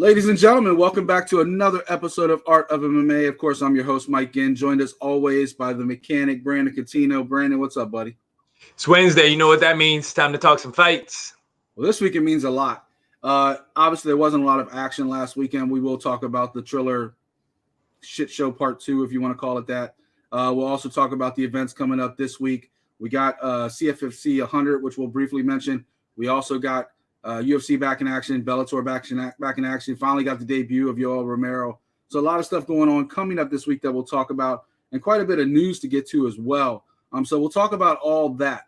Ladies and gentlemen, welcome back to another episode of Art of MMA. Of course, I'm your host, Mike Ginn, joined as always by the mechanic, Brandon Cuttino. Brandon, what's up, buddy? It's Wednesday. You know what that means. Time to talk some fights. Well, this week it means a lot. Obviously, there wasn't a lot of action last weekend. We will talk about the Triller shit show part 2, if you want to call it that. We'll also talk about the events coming up this week. We got CFFC 100, which we'll briefly mention. We also got UFC back in action, Bellator back in action. Finally got the debut of Yoel Romero. So a lot of stuff going on coming up this week that we'll talk about, and quite a bit of news to get to as well. So we'll talk about all that.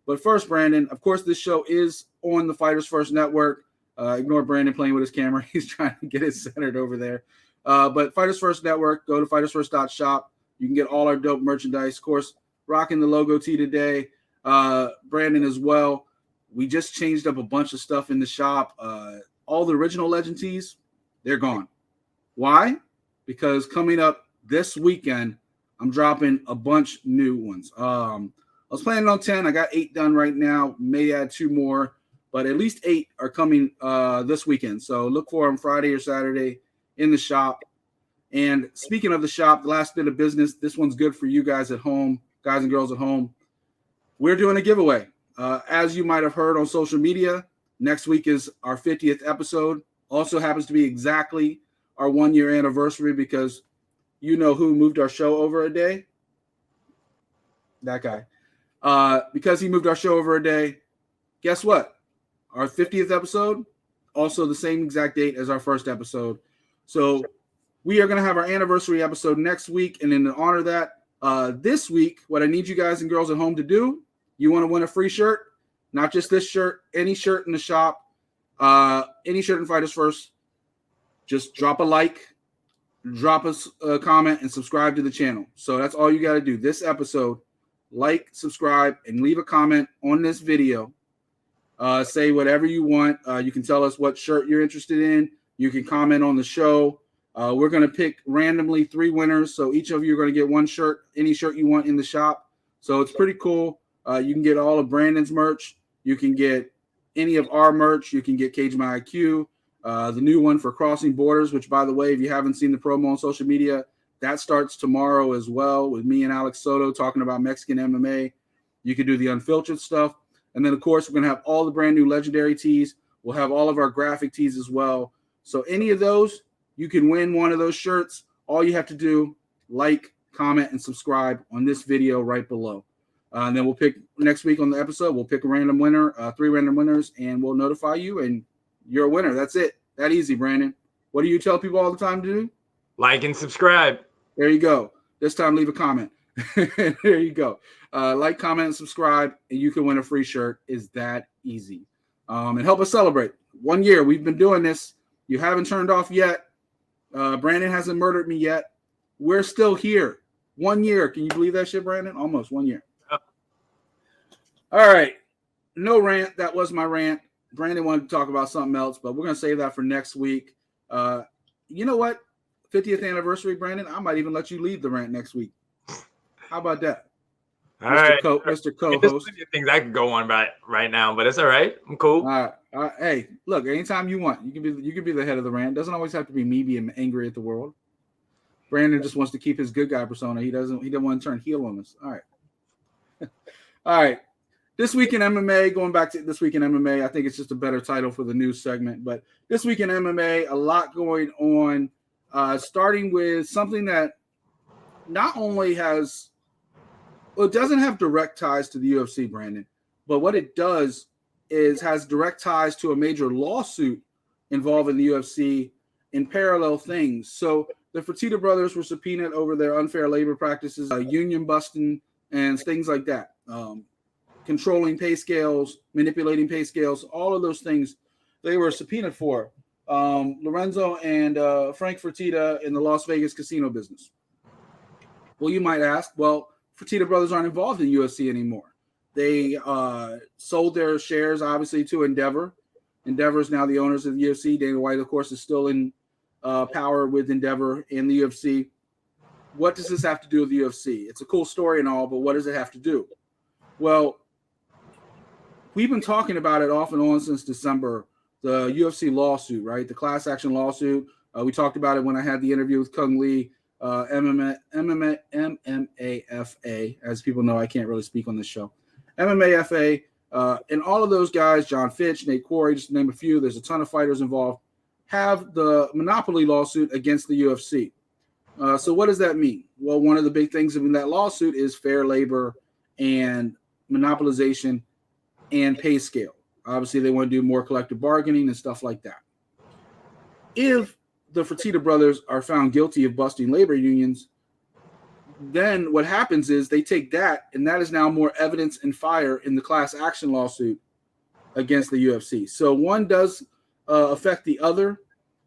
But first, Brandon, of course, this show is on the Fighters First Network. Ignore Brandon playing with his camera. He's trying to get it centered over there. But Fighters First Network, go to fightersfirst.shop. You can get all our dope merchandise. Of course, rocking the logo tee today. Brandon as well. We just changed up a bunch of stuff in the shop. All the original Legend tees, they're gone. Why? Because coming up this weekend, I'm dropping a bunch new ones. I was planning on 10. I got 8 done right now. May add 2 more, but at least 8 are coming this weekend. So look for them Friday or Saturday in the shop. And speaking of the shop, the last bit of business, this one's good for you guys at home, guys and girls at home. We're doing a giveaway. As you might have heard on social media, next week is our 50th episode. Also happens to be exactly our 1-year anniversary because you know who moved our show over a day? That guy. Because he moved our show over a day, guess what? Our 50th episode, also the same exact date as our first episode. So we are going to have our anniversary episode next week. And in honor of that, this week, what I need you guys and girls at home to do, you want to win a free shirt, not just this shirt, any shirt in the shop, any shirt in Fighters First, just drop a like, drop us a comment, and subscribe to the channel. So that's all you got to do. This episode, like, subscribe, and leave a comment on this video. Say whatever you want. You can tell us what shirt you're interested in. You can comment on the show. We're going to pick randomly 3 winners. So each of you are going to get 1 shirt, any shirt you want in the shop. So it's pretty cool. You can get all of Brandon's merch. You can get any of our merch. You can get Cage My IQ, the new one for Crossing Borders, which, by the way, if you haven't seen the promo on social media, that starts tomorrow as well with me and Alex Soto talking about Mexican MMA. You can do the unfiltered stuff. And then, of course, we're going to have all the brand new legendary tees. We'll have all of our graphic tees as well. So any of those, you can win one of those shirts. All you have to do, like, comment, and subscribe on this video right below. And then we'll pick next week on the episode. We'll pick a random winner, 3 random winners, and we'll notify you. And you're a winner. That's it. That easy, Brandon. What do you tell people all the time to do? Like and subscribe. There you go. This time, leave a comment. There you go. Like, comment, and subscribe, and you can win a free shirt. Is that easy? And help us celebrate. 1 year. We've been doing this. You haven't turned off yet. Brandon hasn't murdered me yet. We're still here. 1 year. Can you believe that shit, Brandon? Almost 1 year. All right. No rant. That was my rant. Brandon wanted to talk about something else, but we're going to save that for next week. You know what? 50th anniversary, Brandon. I might even let you lead the rant next week. How about that? All right. Mr. Co-host. There's plenty of things I could go on right now, but it's all right. I'm cool. Hey, look, anytime you want, you can be the head of the rant. Doesn't always have to be me being angry at the world. Brandon just wants to keep his good guy persona. He doesn't want to turn heel on us. All right. All right. This week in MMA, going back to this week in MMA, I think it's just a better title for the news segment. But this week in MMA, a lot going on, starting with something that not only has, well, it doesn't have direct ties to the UFC, Brandon, but what it does is has direct ties to a major lawsuit involving the UFC in parallel things. So the Fertitta brothers were subpoenaed over their unfair labor practices, union busting, and things like that. Controlling pay scales, manipulating pay scales, all of those things they were subpoenaed for. Lorenzo and Frank Fertitta in the Las Vegas casino business. Well, you might ask, well, Fertitta brothers aren't involved in UFC anymore. They sold their shares, obviously, to Endeavor. Endeavor is now the owners of the UFC. Dana White, of course, is still in power with Endeavor and the UFC. What does this have to do with the UFC? It's a cool story and all, but what does it have to do? Well, we've been talking about it off and on since December the UFC lawsuit, right? The class action lawsuit. We talked about it when I had the interview with Kung Lee, MMAFA. As people know, I can't really speak on this show. MMAFA, and all of those guys, John Fitch, Nate Quarry, just to name a few, there's a ton of fighters involved, have the monopoly lawsuit against the UFC. So what does that mean? Well, one of the big things in that lawsuit is fair labor and monopolization and pay scale. Obviously, they want to do more collective bargaining and stuff like that. If the Fertitta brothers are found guilty of busting labor unions, then what happens is they take that, and that is now more evidence and fire in the class action lawsuit against the UFC. So one does affect the other,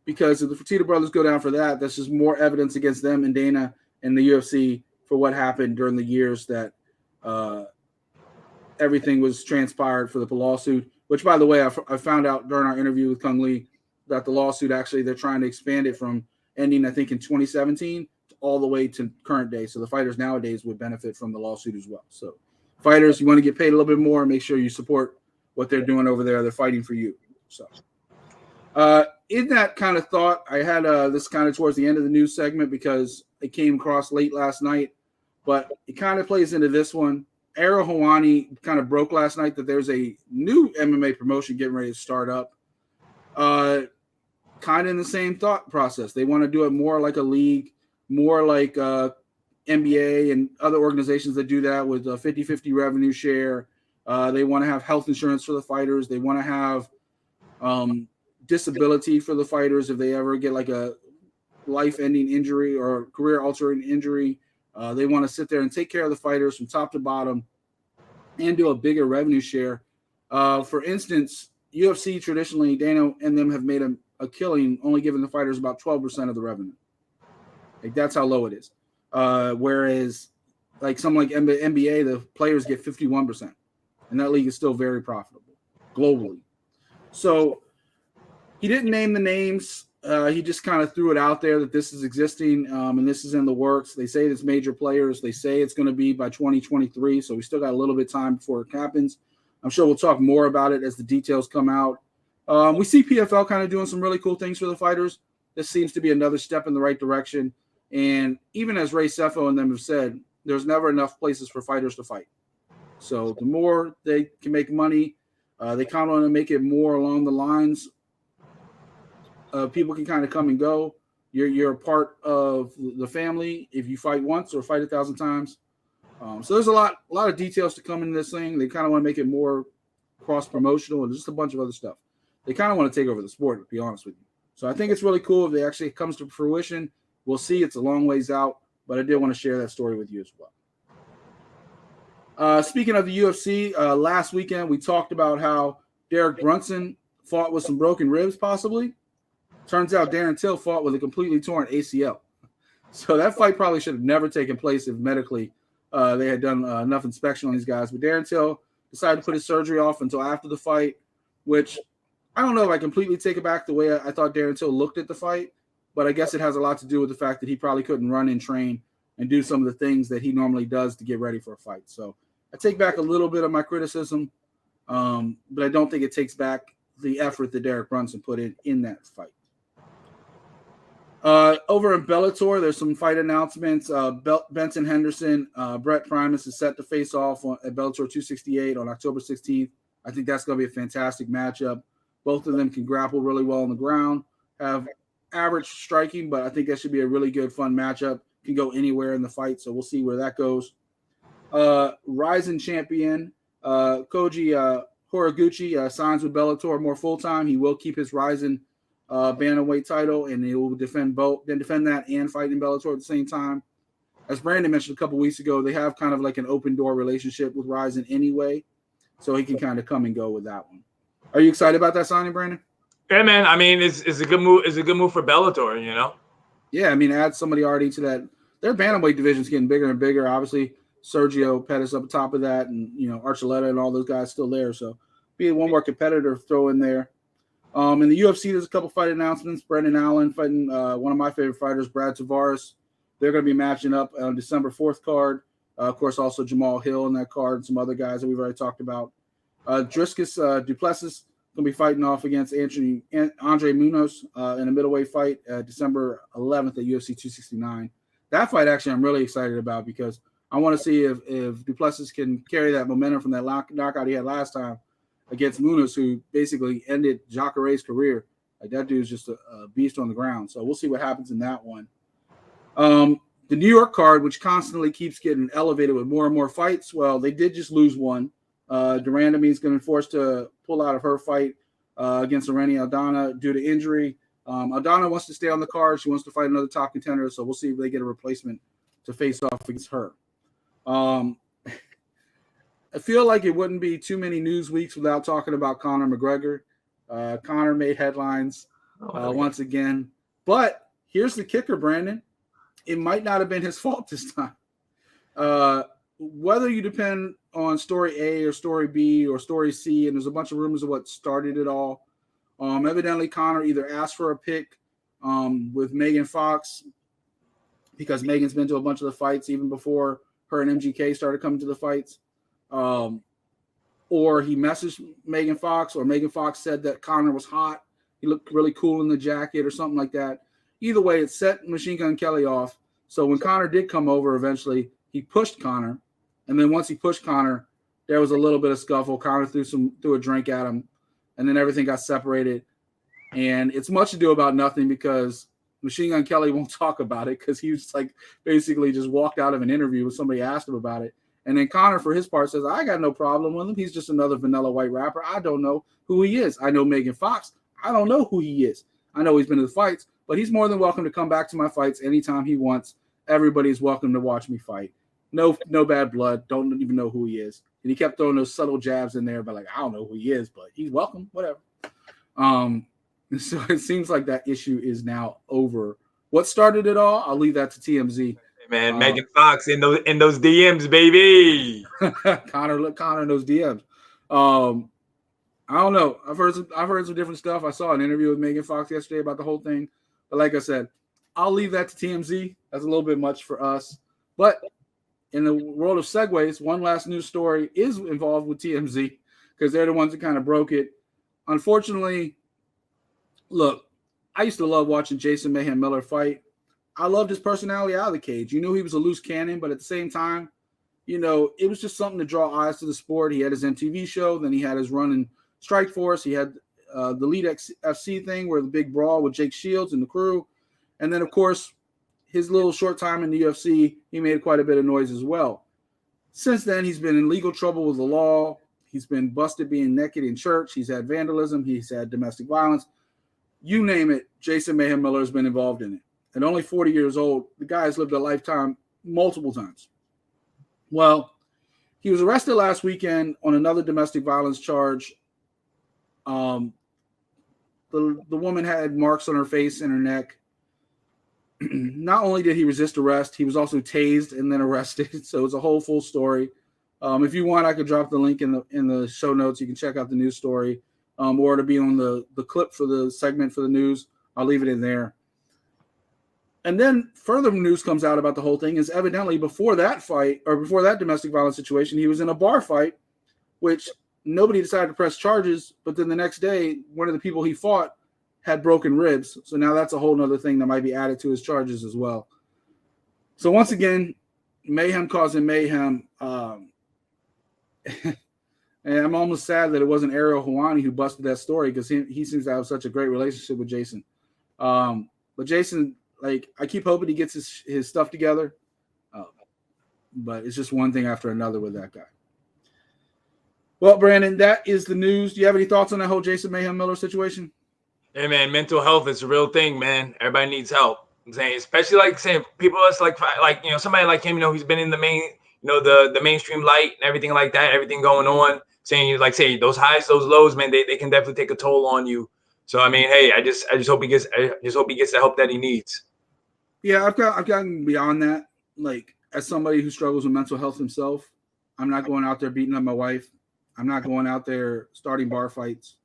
because if the Fertitta brothers go down for that, that's just more evidence against them and Dana and the UFC for what happened during the years that everything was transpired for the lawsuit, which, by the way, I found out during our interview with Kung Lee that the lawsuit, actually, they're trying to expand it from ending, I think, in 2017 all the way to current day. So the fighters nowadays would benefit from the lawsuit as well. So fighters, you want to get paid a little bit more, make sure you support what they're doing over there. They're fighting for you. So in that kind of thought, I had this kind of towards the end of the news segment because it came across late last night, but it kind of plays into this one. Ariel Helwani kind of broke last night that there's a new MMA promotion getting ready to start up. Kind of in the same thought process. They want to do it more like a league, more like NBA and other organizations that do that with a 50-50 revenue share. They want to have health insurance for the fighters. They want to have disability for the fighters if they ever get like a life-ending injury or career-altering injury. They want to sit there and take care of the fighters from top to bottom and do a bigger revenue share. For instance, UFC traditionally, Dana and them have made a killing, only giving the fighters about 12% of the revenue. Like, that's how low it is. Whereas like something like NBA, the players get 51%. And that league is still very profitable globally. So he didn't name the names. He just kind of threw it out there that this is existing and this is in the works. They say it's major players. They say it's going to be by 2023. So we still got a little bit of time before it happens. I'm sure we'll talk more about it as the details come out. We see PFL kind of doing some really cool things for the fighters. This seems to be another step in the right direction. And even as Ray Sefo and them have said, there's never enough places for fighters to fight. So the more they can make money, they kind of want to make it more along the lines. People can kind of come and go. You're a part of the family if you fight once or fight 1,000 times. So there's a lot of details to come in this thing. They kind of want to make it more cross-promotional and just a bunch of other stuff. They kind of want to take over the sport, to be honest with you. So I think it's really cool if they actually comes to fruition. We'll see. It's a long ways out, but I did want to share that story with you as well. Speaking of the UFC, last weekend we talked about how Derek Brunson fought with some broken ribs, possibly. Turns out Darren Till fought with a completely torn ACL. So that fight probably should have never taken place if medically they had done enough inspection on these guys. But Darren Till decided to put his surgery off until after the fight, which I don't know if I completely take it back the way I thought Darren Till looked at the fight, but I guess it has a lot to do with the fact that he probably couldn't run and train and do some of the things that he normally does to get ready for a fight. So I take back a little bit of my criticism, but I don't think it takes back the effort that Derek Brunson put in that fight. Over in Bellator, there's some fight announcements. Benson Henderson, Brett Primus is set to face off at Bellator 268 on October 16th. I think that's going to be a fantastic matchup. Both of them can grapple really well on the ground, have average striking, but I think that should be a really good, fun matchup. Can go anywhere in the fight, so we'll see where that goes. Rising champion Koji Horiguchi signs with Bellator more full-time. He will keep his Rising bantamweight title, and he will defend that and fight in Bellator at the same time. As Brandon mentioned a couple weeks ago, they have kind of like an open door relationship with Rising anyway, so he can kind of come and go with that one. Are you excited about that signing, Brandon? Yeah, man. I mean, it's a good move. It's a good move for Bellator, you know. Yeah, I mean, add somebody already to that. Their bantamweight division's getting bigger and bigger. Obviously, Sergio Pettis up top of that, and Archuleta and all those guys still there. So, be one more competitor throw in there. In the UFC, there's a couple fight announcements. Brendan Allen fighting one of my favorite fighters, Brad Tavares. They're going to be matching up on December 4th card. Of course, also Jamal Hill in that card and some other guys that we've already talked about. Dricus Duplessis going to be fighting off against Andre Munoz in a middleweight fight December 11th at UFC 269. That fight, actually, I'm really excited about because I want to see if Duplessis can carry that momentum from that knockout he had last time against Munoz, who basically ended Jacare's career. Like, that dude's just a beast on the ground. So we'll see what happens in that one. The New York card, which constantly keeps getting elevated with more and more fights, well, they did just lose one. Durandamy is going to be forced to pull out of her fight against Irene Aldana due to injury. Aldana wants to stay on the card. She wants to fight another top contender, so we'll see if they get a replacement to face off against her. I feel like it wouldn't be too many news weeks without talking about Conor McGregor. Conor made headlines once again. But here's the kicker, Brandon. It might not have been his fault this time. Whether you depend on story A or story B or story C, and there's a bunch of rumors of what started it all. Evidently, Conor either asked for a pick with Megan Fox because Megan's been to a bunch of the fights even before her and MGK started coming to the fights. Or he messaged Megan Fox, or Megan Fox said that Conor was hot. He looked really cool in the jacket or something like that. Either way, it set Machine Gun Kelly off. So when Conor did come over eventually, he pushed Conor. And then once he pushed Conor, there was a little bit of scuffle. Conor threw a drink at him, and then everything got separated. And it's much ado about nothing because Machine Gun Kelly won't talk about it because he was like basically just walked out of an interview when somebody asked him about it. And then Conor, for his part, says, I got no problem with him. He's just another vanilla white rapper. I don't know who he is. I know Megan Fox. I don't know who he is. I know he's been to the fights, but he's more than welcome to come back to my fights anytime he wants. Everybody's welcome to watch me fight. No bad blood. Don't even know who he is. And he kept throwing those subtle jabs in there, but like, I don't know who he is, but he's welcome, whatever. So it seems like that issue is now over. What started it all? I'll leave that to TMZ. Man, Megan Fox in those DMs, baby. Conor in those DMs. I don't know. I've heard some different stuff. I saw an interview with Megan Fox yesterday about the whole thing. But like I said, I'll leave that to TMZ. That's a little bit much for us. But in the world of segues, one last news story is involved with TMZ because they're the ones that kind of broke it. Unfortunately, look, I used to love watching Jason Mayhem Miller fight. I loved his personality out of the cage. You knew he was a loose cannon, but at the same time, you know, it was just something to draw eyes to the sport. He had his MTV show. Then he had his run in Strike Force. He had the Elite FC thing where the big brawl with Jake Shields and the crew. And then, of course, his little short time in the UFC, he made quite a bit of noise as well. Since then, he's been in legal trouble with the law. He's been busted being naked in church. He's had vandalism. He's had domestic violence. You name it, Jason Mayhem Miller has been involved in it. At only 40 years old, the guy has lived a lifetime multiple times. Well, he was arrested last weekend on another domestic violence charge. The woman had marks on her face and her neck. Not only did he resist arrest, he was also tased and then arrested. So it's a whole full story. If you want, I could drop the link in the show notes. You can check out the news story, or to be on the clip for the segment for the news. I'll leave it in there. And then further news comes out about the whole thing is evidently before that fight or before that domestic violence situation, he was in a bar fight, which nobody decided to press charges. But then the next day, one of the people he fought had broken ribs. So now that's a whole nother thing that might be added to his charges as well. So once again, mayhem causing mayhem. And I'm almost sad that it wasn't Ariel Helwani who busted that story because he seems to have such a great relationship with Jason. But Jason, like, I keep hoping he gets his stuff together. But it's just one thing after another with that guy. Well, Brandon, that is the news. Do you have any thoughts on that whole Jason Mayhem Miller situation? Hey, man, mental health is a real thing, man. Everybody needs help. I'm saying, especially like saying people that's like you know, somebody like him, you know, he's been in the main, you know, the mainstream light and everything like that, everything going on. Saying you like say those highs, those lows, man, they can definitely take a toll on you. So I mean, hey, I just hope he gets the help that he needs. Yeah, I've gotten beyond that. Like, as somebody who struggles with mental health himself, I'm not going out there beating up my wife. I'm not going out there starting bar fights.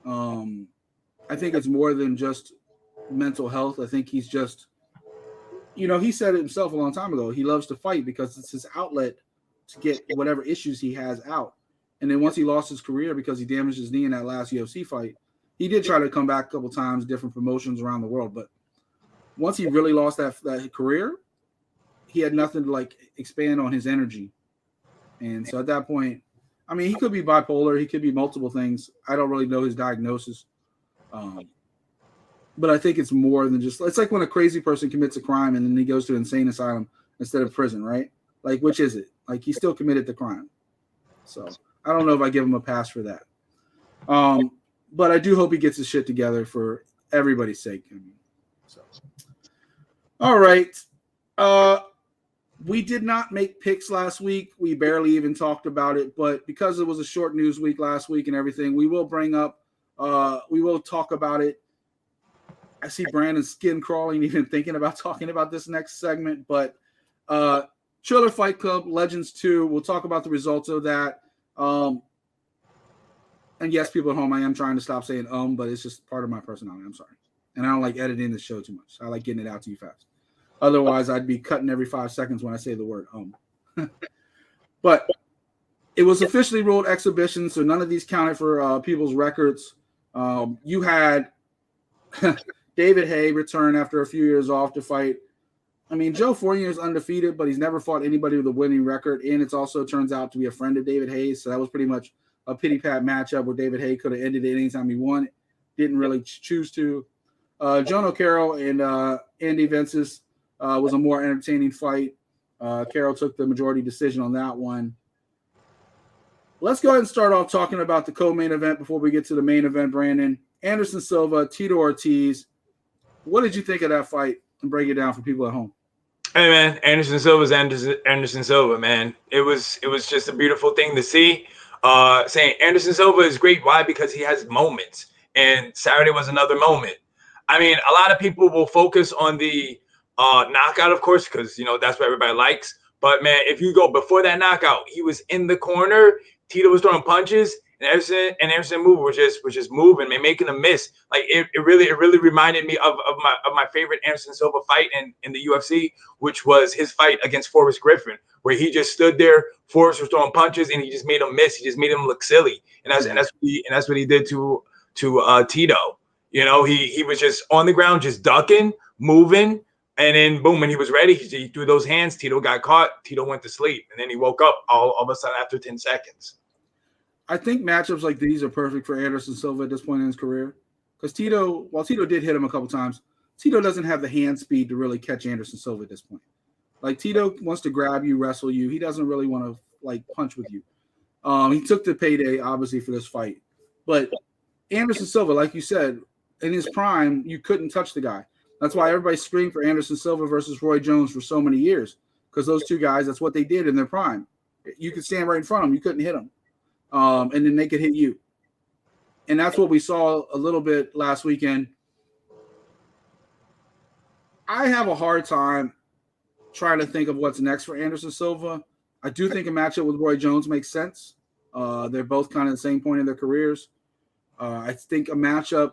I think it's more than just mental health. I think he's just, you know, he said it himself a long time ago. He loves to fight because it's his outlet to get whatever issues he has out. And then once he lost his career because he damaged his knee in that last UFC fight, he did try to come back a couple times, different promotions around the world. But once he really lost that career, he had nothing to like expand on his energy. And so at that point, I mean, he could be bipolar. He could be multiple things. I don't really know his diagnosis. But I think it's more than just – it's like when a crazy person commits a crime and then he goes to an insane asylum instead of prison, right? Like, which is it? Like, he still committed the crime. So I don't know if I give him a pass for that. But I do hope he gets his shit together for everybody's sake. I mean, so. All right. We did not make picks last week. We barely even talked about it. But because it was a short news week last week and everything, we will bring up we will talk about it. I see Brandon's skin crawling even thinking about talking about this next segment. But Triller Fight Club, Legends 2, we'll talk about the results of that. And yes, people at home, I am trying to stop saying but it's just part of my personality. I'm sorry. And I don't like editing the show too much. I like getting it out to you fast. Otherwise, I'd be cutting every 5 seconds when I say the word But it was officially ruled exhibition, so none of these counted for people's records. You had David Haye return after a few years off to fight. I mean, Joe Fournier is undefeated, but he's never fought anybody with a winning record. And it also turns out to be a friend of David Haye's. So that was pretty much a pity-pat matchup where David Haye could have ended it anytime he won. Didn't really choose to. John O'Carroll and Andy Vences was a more entertaining fight. Carroll took the majority decision on that one. Let's go ahead and start off talking about the co-main event before we get to the main event, Brandon. Anderson Silva, Tito Ortiz. What did you think of that fight? And break it down for people at home. Hey man, Anderson Silva's Anderson Silva, man. It was just a beautiful thing to see. Saying Anderson Silva is great. Why? Because he has moments, and Saturday was another moment. I mean, a lot of people will focus on the knockout, of course, because that's what everybody likes. But man, if you go before that knockout, he was in the corner. Tito was throwing punches, and Anderson Silva was just moving, man, making a miss. Like it really reminded me of my favorite Anderson Silva fight in the UFC, which was his fight against Forrest Griffin, where he just stood there. Forrest was throwing punches, and he just made him miss. He just made him look silly, and that's what he did to Tito. He was just on the ground, just ducking, moving. And then, boom, when he was ready, he threw those hands. Tito got caught. Tito went to sleep. And then he woke up all of a sudden after 10 seconds. I think matchups like these are perfect for Anderson Silva at this point in his career. Because while Tito did hit him a couple times, Tito doesn't have the hand speed to really catch Anderson Silva at this point. Like, Tito wants to grab you, wrestle you. He doesn't really want to, like, punch with you. He took the payday, obviously, for this fight. But Anderson Silva, like you said, in his prime, you couldn't touch the guy. That's why everybody screamed for Anderson Silva versus Roy Jones for so many years, because those two guys, that's what they did in their prime. You could stand right in front of them. You couldn't hit them. And then they could hit you. And that's what we saw a little bit last weekend. I have a hard time trying to think of what's next for Anderson Silva. I do think a matchup with Roy Jones makes sense. They're both kind of the same point in their careers. I think a matchup,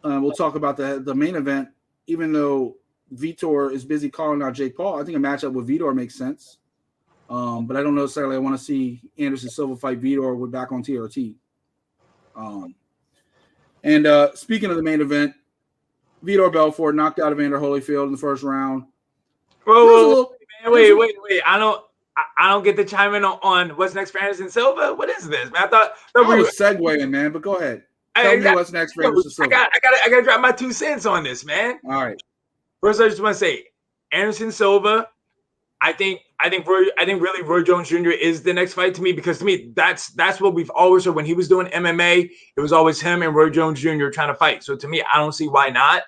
we'll talk about the main event, even though Vitor is busy calling out Jake Paul. I think a matchup with Vitor makes sense. But I don't necessarily want to see Anderson Silva fight Vitor with back on TRT. Speaking of the main event, Vitor Belfort knocked out Evander Holyfield in the first round. Wait. I don't get to chime in on what's next for Anderson Silva. What is this, man? I thought we were segueing, man, but go ahead. Tell me what's next for Anderson Silva. I gotta drop my 2 cents on this, man. All right. First, I just want to say, Anderson Silva. I think really Roy Jones Jr. is the next fight to me, because to me that's what we've always heard when he was doing MMA. It was always him and Roy Jones Jr. trying to fight. So to me, I don't see why not.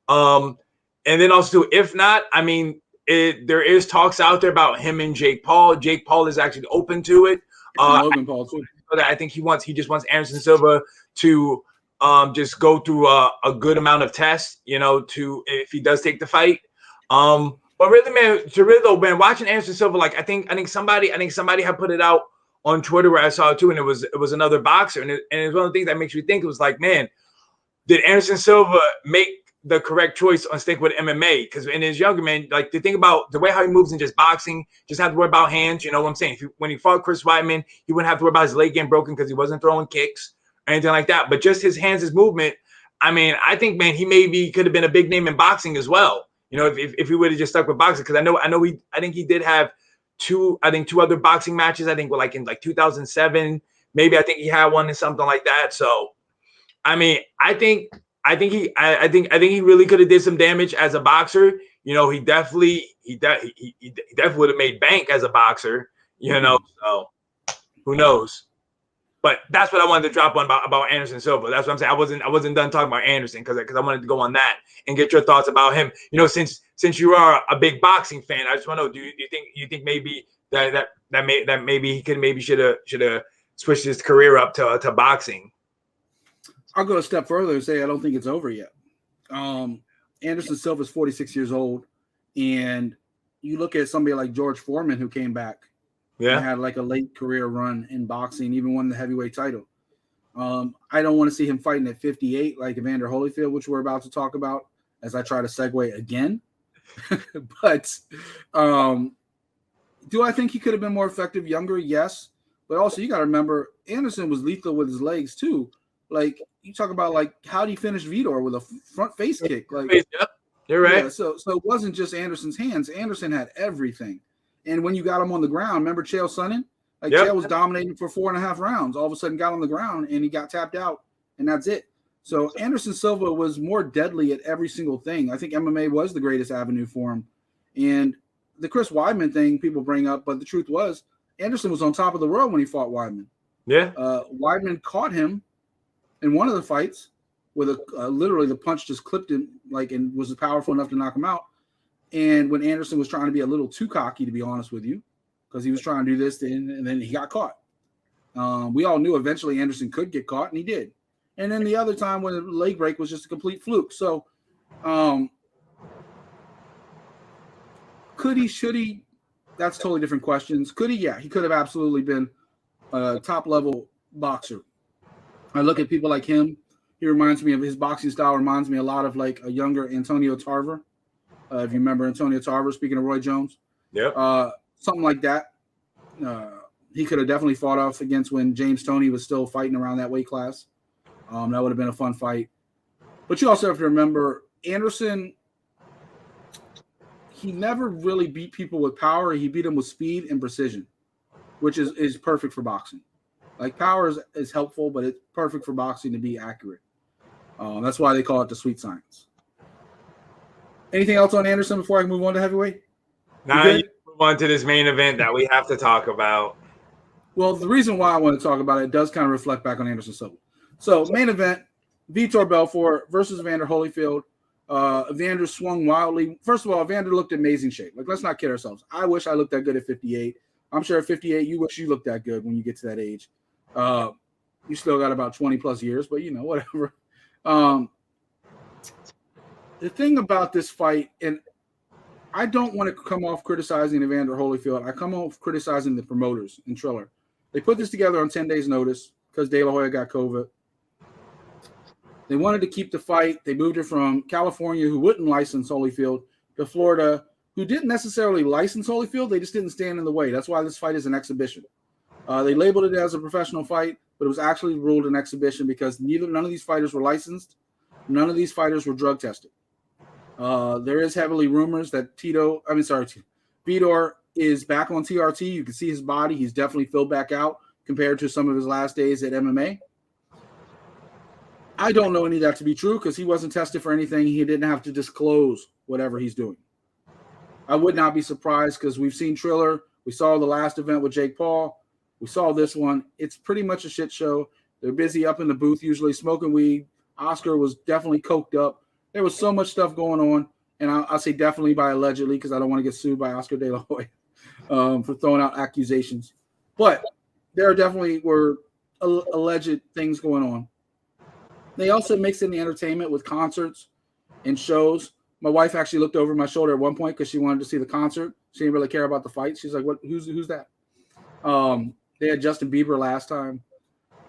And then also, if not, I mean, there is talks out there about him and Jake Paul. Jake Paul is actually open to it. Logan Paul too. I think he just wants Anderson Silva to just go through a good amount of tests, to if he does take the fight. But really, man, watching Anderson Silva, like I think somebody had put it out on Twitter where I saw it too, and it was another boxer, and it's one of the things that makes me think, it was like, man, did Anderson Silva make the correct choice on stick with MMA, because in his younger man, like to think about the way how he moves in just boxing, just have to worry about hands. You know what I'm saying? When he fought Chris Weidman, he wouldn't have to worry about his leg getting broken because he wasn't throwing kicks or anything like that. But just his hands, his movement. I mean, I think, man, he maybe could have been a big name in boxing as well. You know, if he would have just stuck with boxing, because I think he did have two other boxing matches. I think like in like 2007, maybe I think he had one and something like that. So, I mean, I think he really could have did some damage as a boxer. You know, he definitely would have made bank as a boxer. You know, so who knows? But that's what I wanted to drop on about Anderson Silva. That's what I'm saying. I wasn't done talking about Anderson because I wanted to go on that and get your thoughts about him. You know, since you are a big boxing fan, I just want to know: do you think maybe that maybe he should have switched his career up to boxing? I'll go a step further and say I don't think it's over yet. Anderson Silva is 46 years old, and you look at somebody like George Foreman who came back. Yeah, and had like a late career run in boxing, even won the heavyweight title. I don't want to see him fighting at 58 like Evander Holyfield, which we're about to talk about as I try to segue again. But do I think he could have been more effective younger? Yes. But also you got to remember Anderson was lethal with his legs too. Like you talk about like how did he finish Vitor with a front face kick? Like, yep, you're right. Yeah, so it wasn't just Anderson's hands. Anderson had everything. And when you got him on the ground, remember Chael Sonnen? Like Chael was dominating for 4.5 rounds. All of a sudden got on the ground and he got tapped out, and that's it. So Anderson Silva was more deadly at every single thing. I think MMA was the greatest avenue for him. And the Chris Weidman thing people bring up, but the truth was Anderson was on top of the world when he fought Weidman. Yeah. Weidman caught him in one of the fights with literally the punch just clipped him and was powerful enough to knock him out. And when Anderson was trying to be a little too cocky, to be honest with you, because he was trying to do this, and then he got caught. We all knew eventually Anderson could get caught, and he did. And then the other time when the leg break was just a complete fluke. So could he, should he? That's totally different questions. Could he? Yeah, he could have absolutely been a top-level boxer. I look at people like him. He reminds me of his boxing style, reminds me a lot of like a younger Antonio Tarver. If you remember Antonio Tarver, speaking of Roy Jones. Yeah. Something like that. He could have definitely fought off against when James Toney was still fighting around that weight class. That would have been a fun fight. But you also have to remember, Anderson, he never really beat people with power. He beat them with speed and precision, which is perfect for boxing. Like power is helpful, but it's perfect for boxing to be accurate. That's why they call it the sweet science. Anything else on Anderson before I move on to heavyweight? Now you move on to this main event that we have to talk about. Well, the reason why I want to talk about it does kind of reflect back on Anderson Silva. So main event, Vitor Belfort versus Evander Holyfield. Evander swung wildly. First of all, Evander looked in amazing shape. Like, let's not kid ourselves. I wish I looked that good at 58. I'm sure at 58, you wish you looked that good when you get to that age. You still got about 20 plus years, but whatever. The thing about this fight, and I don't want to come off criticizing Evander Holyfield. I come off criticizing the promoters in Triller. They put this together on 10 days' notice because De La Hoya got COVID. They wanted to keep the fight. They moved it from California, who wouldn't license Holyfield, to Florida, who didn't necessarily license Holyfield. They just didn't stand in the way. That's why this fight is an exhibition. They labeled it as a professional fight, but it was actually ruled an exhibition because none of these fighters were licensed. None of these fighters were drug tested. There is heavily rumors that Vitor is back on TRT. You can see his body. He's definitely filled back out compared to some of his last days at MMA. I don't know any of that to be true because he wasn't tested for anything. He didn't have to disclose whatever he's doing. I would not be surprised because we've seen Triller. We saw the last event with Jake Paul. We saw this one. It's pretty much a shit show. They're busy up in the booth, usually smoking weed. Oscar was definitely coked up. There was so much stuff going on, and I'll say definitely by allegedly because I don't want to get sued by Oscar De La Hoya for throwing out accusations. But there definitely were alleged things going on. They also mixed in the entertainment with concerts and shows. My wife actually looked over my shoulder at one point because she wanted to see the concert. She didn't really care about the fight. She's like, "What? Who's that?" They had Justin Bieber last time.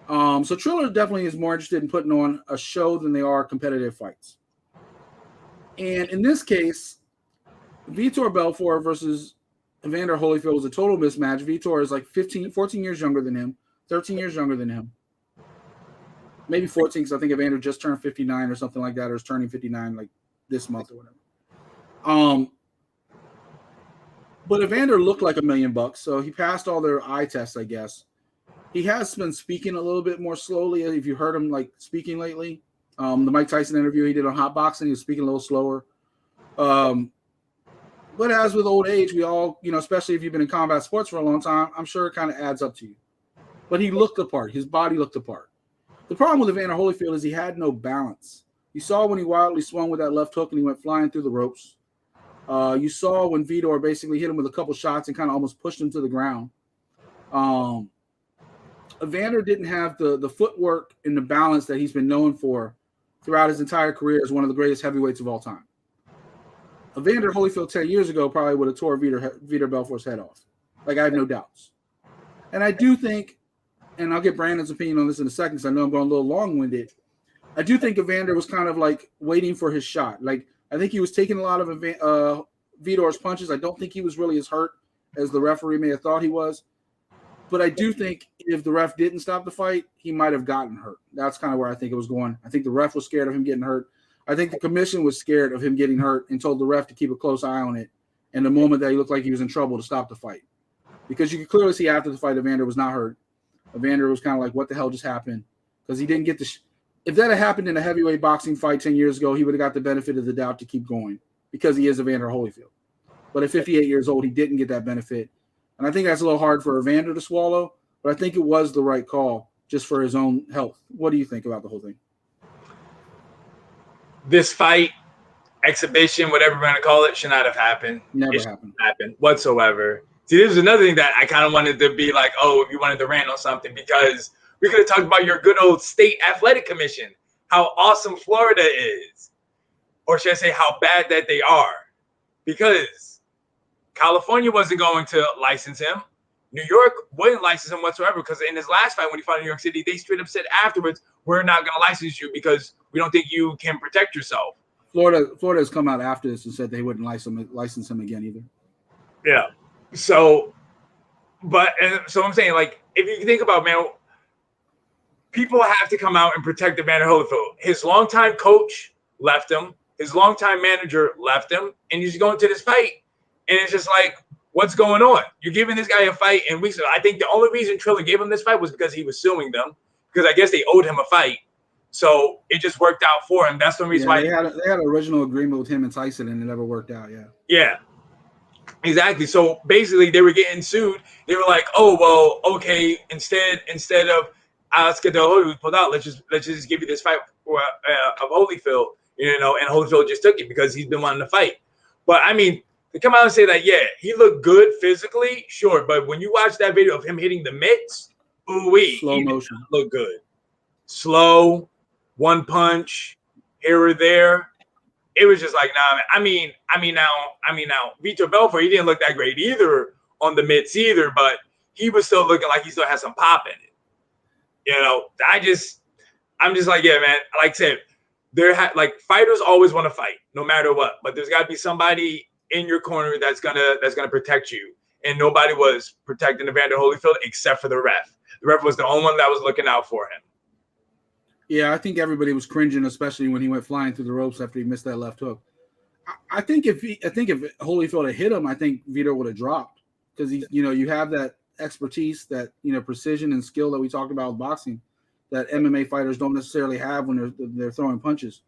So Triller definitely is more interested in putting on a show than they are competitive fights. And in this case, Vitor Belfort versus Evander Holyfield was a total mismatch. Vitor is like 14 years younger than him, 13 years younger than him. Maybe 14, because I think Evander just turned 59 or something like that, or is turning 59 like this month or whatever. But Evander looked like $1 million, so he passed all their eye tests, I guess. He has been speaking a little bit more slowly. If you heard him like speaking lately, the Mike Tyson interview he did on Hot Boxing, he was speaking a little slower. But as with old age, we all, especially if you've been in combat sports for a long time, I'm sure it kind of adds up to you. But he looked the part. His body looked the part. The problem with Evander Holyfield is he had no balance. You saw when he wildly swung with that left hook and he went flying through the ropes. You saw when Vitor basically hit him with a couple shots and kind of almost pushed him to the ground. Evander didn't have the footwork and the balance that he's been known for throughout his entire career as one of the greatest heavyweights of all time. Evander Holyfield 10 years ago probably would have tore Vitor Belfort's head off. Like, I have no doubts. And I do think, and I'll get Brandon's opinion on this in a second because I know I'm going a little long-winded. I do think Evander was kind of like waiting for his shot. Like, I think he was taking a lot of Vitor's punches. I don't think he was really as hurt as the referee may have thought he was. But I do think if the ref didn't stop the fight, he might have gotten hurt. That's kind of where I think it was going. I think the ref was scared of him getting hurt. I think the commission was scared of him getting hurt and told the ref to keep a close eye on it. And the moment that he looked like he was in trouble, to stop the fight. Because you could clearly see after the fight, Evander was not hurt. Evander was kind of like, what the hell just happened? Because he didn't get the if that had happened in a heavyweight boxing fight 10 years ago, he would have got the benefit of the doubt to keep going because he is Evander Holyfield. But at 58 years old, he didn't get that benefit. And I think that's a little hard for Evander to swallow, but I think it was the right call just for his own health. What do you think about the whole thing? This fight, exhibition, whatever we're going to call it, should not have happened. Never it happened whatsoever. See, this is another thing that I kind of wanted to be like, oh, if you wanted to rant on something, because we could have talked about your good old state athletic commission, how awesome Florida is, or should I say how bad that they are, because California wasn't going to license him. New York wouldn't license him whatsoever, because in his last fight when he fought in New York City, they straight up said afterwards, we're not going to license you because we don't think you can protect yourself. Florida has come out after this and said they wouldn't license him again either. Yeah. So I'm saying, like, if you think about, man, people have to come out and protect Evander Holyfield. His longtime coach left him. His longtime manager left him. And he's going to this fight. And it's just like, what's going on? You're giving this guy a fight in weeks. I think the only reason Triller gave him this fight was because he was suing them, because I guess they owed him a fight. So it just worked out for him. That's the reason why they had an original agreement with him and Tyson, and it never worked out. Yeah, exactly. So basically, they were getting sued. They were like, "Oh well, okay. Instead of let's get the Holyfield pulled out. Let's just give you this fight of Holyfield, And Holyfield just took it because he's been wanting to fight. But I mean, to come out and say that, yeah, he looked good physically, sure. But when you watch that video of him hitting the mitts, slow motion, look good. Slow, one punch here or there. It was just like, nah, man. I mean now, Vitor Belfort, he didn't look that great either on the mitts either, but he was still looking like he still had some pop in it. I'm just like, yeah, man. Like I said, fighters always want to fight, no matter what. But there's got to be somebody in your corner that's gonna protect you. And nobody was protecting Evander Holyfield except for the ref. The ref was the only one that was looking out for him. Yeah, I think everybody was cringing, especially when he went flying through the ropes after he missed that left hook. I think if Holyfield had hit him, I think Vitor would have dropped, because you have that expertise, that precision and skill that we talked about with boxing, that MMA fighters don't necessarily have when they're throwing punches.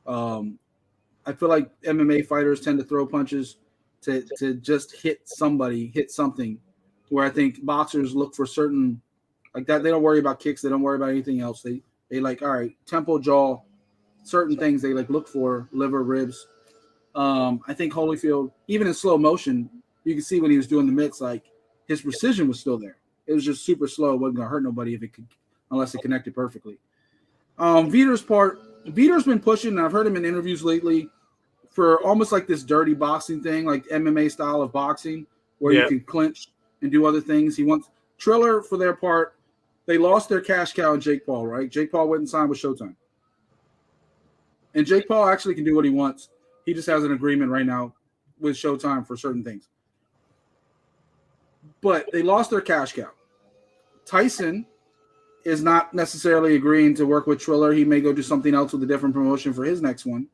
I feel like MMA fighters tend to throw punches to just hit something, where I think boxers look for certain, like that. They don't worry about kicks. They don't worry about anything else. They like, all right, tempo, jaw, certain things they like look for, liver, ribs. I think Holyfield, even in slow motion, you can see when he was doing the mitts, like his precision was still there. It was just super slow. It wasn't gonna hurt nobody unless it connected perfectly. Vitor's been pushing, and I've heard him in interviews lately, for almost like this dirty boxing thing, like MMA style of boxing, where you can clinch and do other things. He wants Triller, for their part, they lost their cash cow in Jake Paul, right? Jake Paul went and signed with Showtime. And Jake Paul actually can do what he wants. He just has an agreement right now with Showtime for certain things. But they lost their cash cow. Tyson is not necessarily agreeing to work with Triller. He may go do something else with a different promotion for his next one.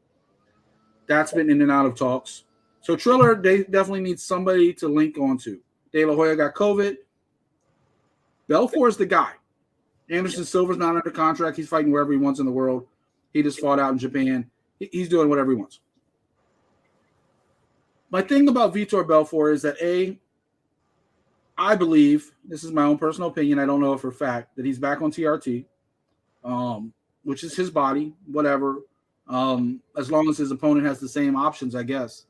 That's been in and out of talks. So Triller, they definitely need somebody to link onto. De La Hoya got COVID. Belfort is the guy. Anderson Silva's not under contract. He's fighting wherever he wants in the world. He just fought out in Japan. He's doing whatever he wants. My thing about Vitor Belfort is that, I believe, this is my own personal opinion, I don't know for a fact, that he's back on TRT, which is his body, whatever, as long as his opponent has the same options, I guess.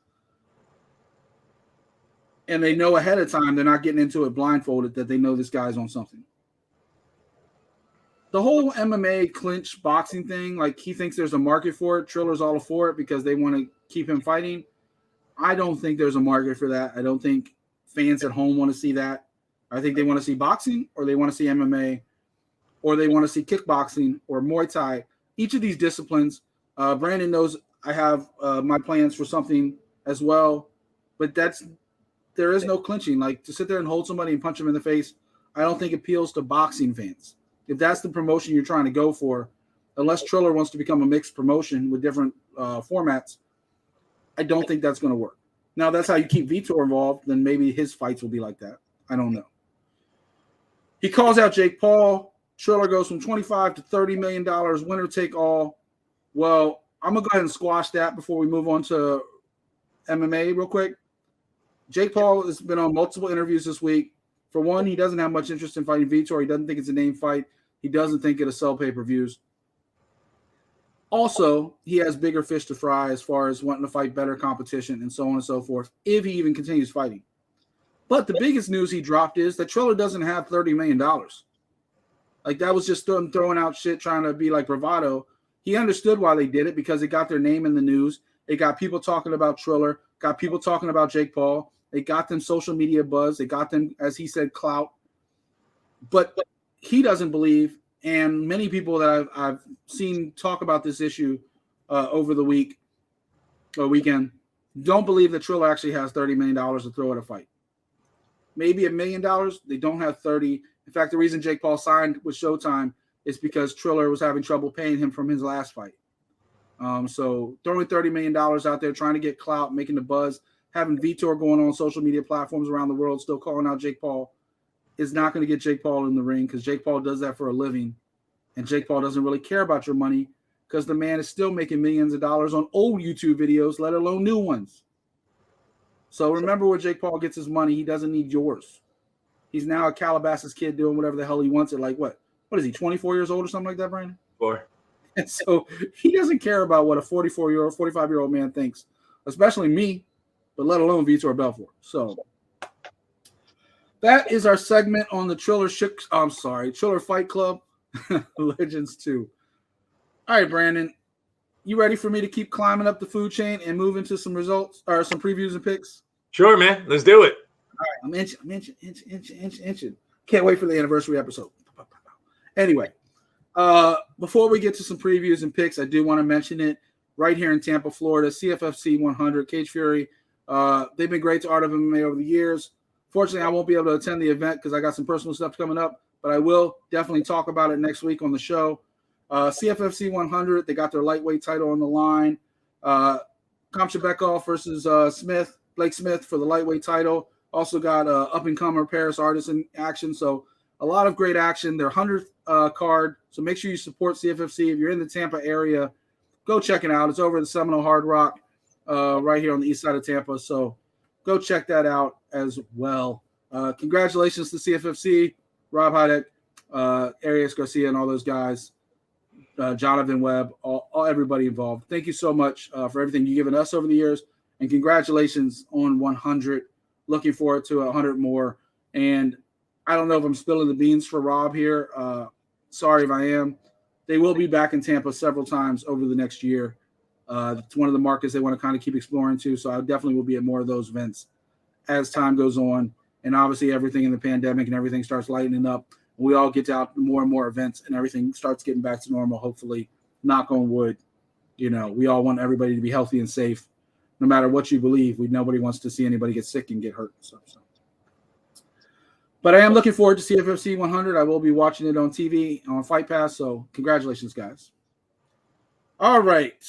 And they know ahead of time, they're not getting into it blindfolded, that they know this guy's on something. The whole MMA clinch boxing thing, like he thinks there's a market for it. Triller's all for it because they want to keep him fighting. I don't think there's a market for that. I don't think fans at home want to see that. I think they want to see boxing, or they want to see MMA, or they want to see kickboxing or Muay Thai. Each of these disciplines, Brandon knows I have my plans for something as well, but there is no clinching. Like, to sit there and hold somebody and punch them in the face, I don't think appeals to boxing fans. If that's the promotion you're trying to go for, unless Triller wants to become a mixed promotion with different formats, I don't think that's going to work. Now, that's how you keep Vitor involved, then maybe his fights will be like that. I don't know. He calls out Jake Paul. Triller goes from $25 to $30 million, winner take all. Well, I'm going to go ahead and squash that before we move on to MMA real quick. Jake Paul has been on multiple interviews this week. For one, he doesn't have much interest in fighting Vitor. He doesn't think it's a name fight. He doesn't think it'll sell pay-per-views. Also, he has bigger fish to fry as far as wanting to fight better competition and so on and so forth, if he even continues fighting. But the biggest news he dropped is that Triller doesn't have $30 million. Like, that was just them throwing out shit, trying to be like bravado. He understood why they did it, because it got their name in the news. It got people talking about Triller, got people talking about Jake Paul. It got them social media buzz. It got them, as he said, clout. But he doesn't believe, and many people that I've seen talk about this issue over the weekend don't believe that Triller actually has $30 million to throw at a fight. Maybe $1 million. They don't have 30. In fact, the reason Jake Paul signed with Showtime is because Triller was having trouble paying him from his last fight. So throwing $30 million out there, trying to get clout, making the buzz, having Vitor going on social media platforms around the world, still calling out Jake Paul, is not going to get Jake Paul in the ring, because Jake Paul does that for a living. And Jake Paul doesn't really care about your money, because the man is still making millions of dollars on old YouTube videos, let alone new ones. So remember where Jake Paul gets his money. He doesn't need yours. He's now a Calabasas kid doing whatever the hell he wants at, like, what is he, 24 years old or something like that, Brandon? 4. And so he doesn't care about what a 44-year-old, 45-year-old man thinks, especially me, but let alone Vitor Belfort. So that is our segment on the Triller Fight Club Legends 2. All right, Brandon, you ready for me to keep climbing up the food chain and move into some results or some previews and picks? Sure, man. Let's do it. All right, I'm inching. Can't wait for the anniversary episode. Anyway, before we get to some previews and picks, I do want to mention it right here in Tampa, Florida, CFFC 100, Cage Fury. They've been great to Art of MMA over the years. Fortunately, I won't be able to attend the event because I got some personal stuff coming up, but I will definitely talk about it next week on the show. CFFC 100, they got their lightweight title on the line. Kamchabekov versus Blake Smith for the lightweight title. Also got up-and-comer Paris artist in action. So a lot of great action. Their 100th card. So make sure you support CFFC. If you're in the Tampa area, go check it out. It's over at the Seminole Hard Rock right here on the east side of Tampa. So go check that out as well. Congratulations to CFFC, Rob Heideck, Arias Garcia, and all those guys. Jonathan Webb, all everybody involved. Thank you so much for everything you've given us over the years, and congratulations on 100. Looking forward to 100 more. And I don't know if I'm spilling the beans for Rob here. Sorry if I am. They will be back in Tampa several times over the next year. It's one of the markets they want to kind of keep exploring too. So I definitely will be at more of those events as time goes on. And obviously everything in the pandemic and everything starts lightening up. We all get out to more and more events and everything starts getting back to normal. Hopefully, knock on wood. You know, we all want everybody to be healthy and safe. no matter what you believe. Nobody wants to see anybody get sick and get hurt and stuff. So. But I am looking forward to CFFC 100. I will be watching it on TV on Fight Pass. So congratulations, guys. All right.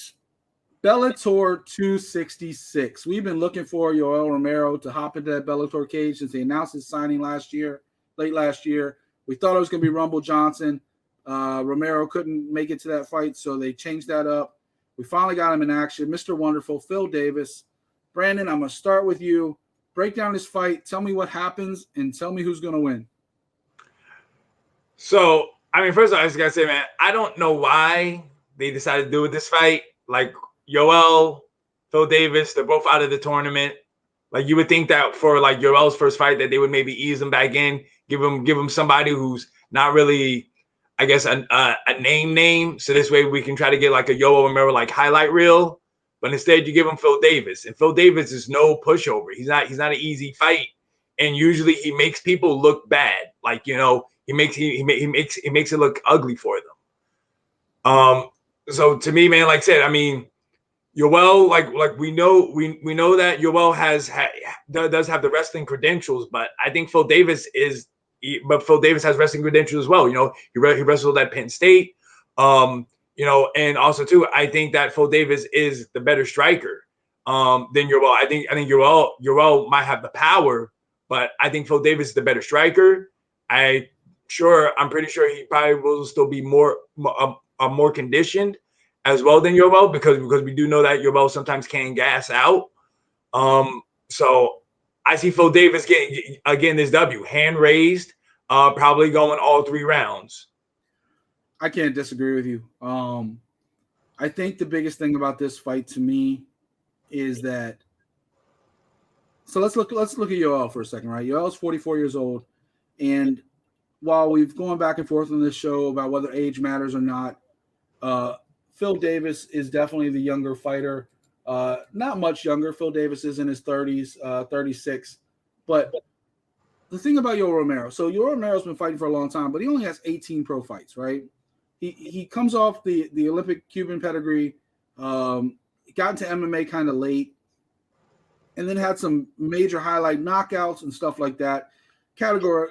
Bellator 266. We've been looking for Yoel Romero to hop into that Bellator cage since they announced his signing late last year. We thought it was going to be Rumble Johnson. Romero couldn't make it to that fight, so they changed that up. We finally got him in action. Mr. Wonderful, Phil Davis. Brandon, I'm going to start with you. Break down this fight. Tell me what happens, and tell me who's going to win. So, first of all, I just got to say, man, I don't know why they decided to do this fight. Like, Yoel, Phil Davis, they're both out of the tournament. Like, you would think that for, like, Yoel's first fight that they would maybe ease him back in, give him somebody who's not really, I guess, a name. So this way we can try to get, like, a Yoel Romero, like, highlight reel. But instead, you give him Phil Davis, and Phil Davis is no pushover. He's not an easy fight, and usually he makes people look bad. Like, he makes it look ugly for them. So to me, man, like I said, Yoel, like we know that Yoel does have the wrestling credentials, but I think Phil Davis has wrestling credentials as well. He wrestled at Penn State. And also too, I think that Phil Davis is the better striker than Yoel. I think Yoel might have the power, but I think Phil Davis is the better striker. I'm pretty sure he probably will still be more conditioned as well than Yoel because we do know that Yoel sometimes can gas out. So I see Phil Davis getting again this W, hand raised, probably going all 3 rounds. I can't disagree with you. I think the biggest thing about this fight to me is that. So let's look at Yoel for a second, right? Yoel's 44 years old, and while we've gone back and forth on this show about whether age matters or not, Phil Davis is definitely the younger fighter. Not much younger. Phil Davis is in his 30s, 36. But the thing about Yoel Romero, so Yoel Romero's been fighting for a long time, but he only has 18 pro fights, right? He comes off the Olympic Cuban pedigree, got into MMA kind of late, and then had some major highlight knockouts and stuff like that. Category,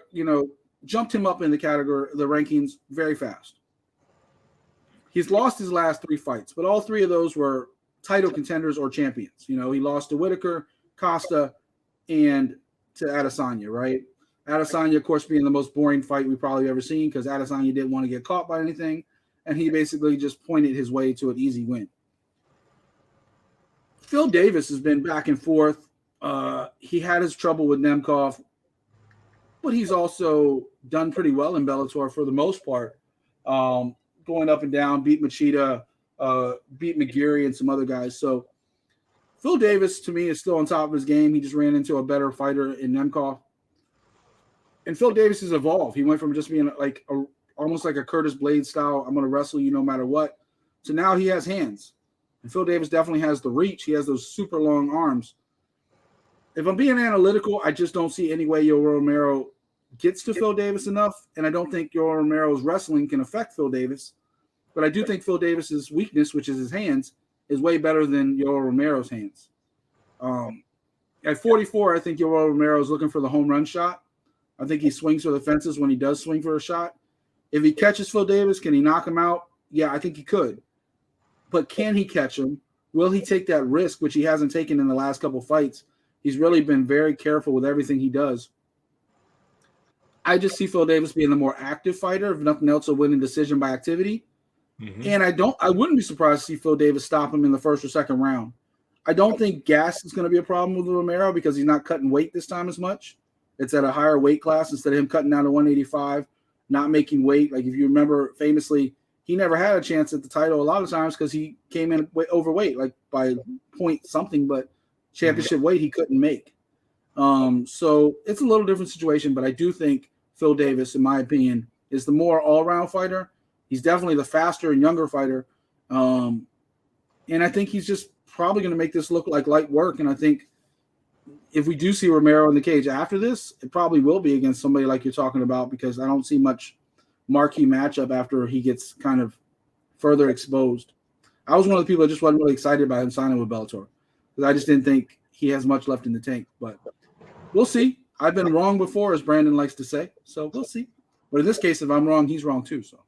jumped him up in the rankings very fast. He's lost his last 3 fights, but all 3 of those were title contenders or champions. He lost to Whitaker, Costa, and to Adesanya, right? Adesanya, of course, being the most boring fight we've probably ever seen because Adesanya didn't want to get caught by anything, and he basically just pointed his way to an easy win. Phil Davis has been back and forth. He had his trouble with Nemkov, but he's also done pretty well in Bellator for the most part, going up and down, beat Machida, beat McGeary and some other guys. So Phil Davis, to me, is still on top of his game. He just ran into a better fighter in Nemkov. And Phil Davis has evolved. He went from just being almost like a Curtis Blade style, I'm going to wrestle you no matter what, to now he has hands. And Phil Davis definitely has the reach. He has those super long arms. If I'm being analytical, I just don't see any way Yoel Romero gets to Phil Davis enough, and I don't think Yoel Romero's wrestling can affect Phil Davis. But I do think Phil Davis's weakness, which is his hands, is way better than Yoel Romero's hands. At 44, I think Yoel Romero is looking for the home run shot. I think he swings for the fences when he does swing for a shot. If he catches Phil Davis, can he knock him out? Yeah, I think he could. But can he catch him? Will he take that risk, which he hasn't taken in the last couple fights? He's really been very careful with everything he does. I just see Phil Davis being the more active fighter, if nothing else, a winning decision by activity. Mm-hmm. And I wouldn't be surprised to see Phil Davis stop him in the first or second round. I don't think gas is going to be a problem with Romero because he's not cutting weight this time as much. It's at a higher weight class instead of him cutting down to 185, not making weight. Like if you remember famously, he never had a chance at the title a lot of times because he came in overweight, like by point something, but championship weight he couldn't make. So it's a little different situation, but I do think Phil Davis, in my opinion, is the more all-around fighter. He's definitely the faster and younger fighter. And I think he's just probably going to make this look like light work. And I think if we do see Romero in the cage after this, it probably will be against somebody like you're talking about because I don't see much marquee matchup after he gets kind of further exposed. I was one of the people that just wasn't really excited about him signing with Bellator because because I just didn't think he has much left in the tank. But we'll see. I've been wrong before, as Brandon likes to say. So we'll see. But in this case, if I'm wrong, he's wrong too. So,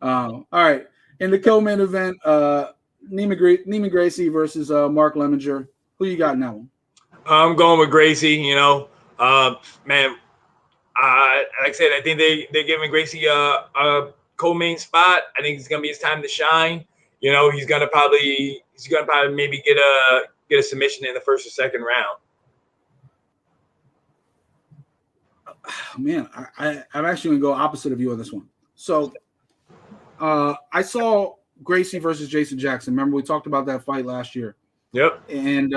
all right. In the co-main event, Neiman Gracie versus Mark Lemminger. Who you got in that one? I'm going with Gracie. Man, like I said, I think they're giving Gracie a co-main spot. I think it's gonna be his time to shine. He's gonna probably maybe get a submission in the first or second round. Man, I'm actually gonna go opposite of you on this one. So, I saw Gracie versus Jason Jackson. Remember, we talked about that fight last year. Yep. And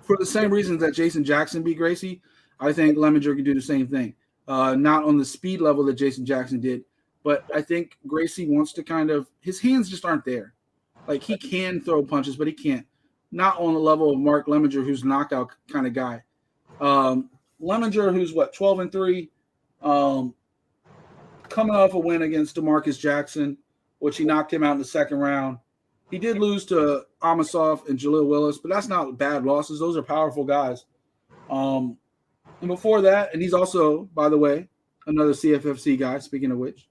for the same reasons that Jason Jackson beat Gracie, I think Lemminger can do the same thing. Not on the speed level that Jason Jackson did, but I think Gracie wants to his hands just aren't there. Like, he can throw punches, but he can't. Not on the level of Mark Lemminger, who's a knockout kind of guy. Lemminger, who's 12-3, coming off a win against DeMarcus Jackson, which he knocked him out in the second round. He did lose to Amosov and Jaleel Willis, but that's not bad losses. Those are powerful guys. And before that, and he's also, by the way, another CFFC guy, speaking of which.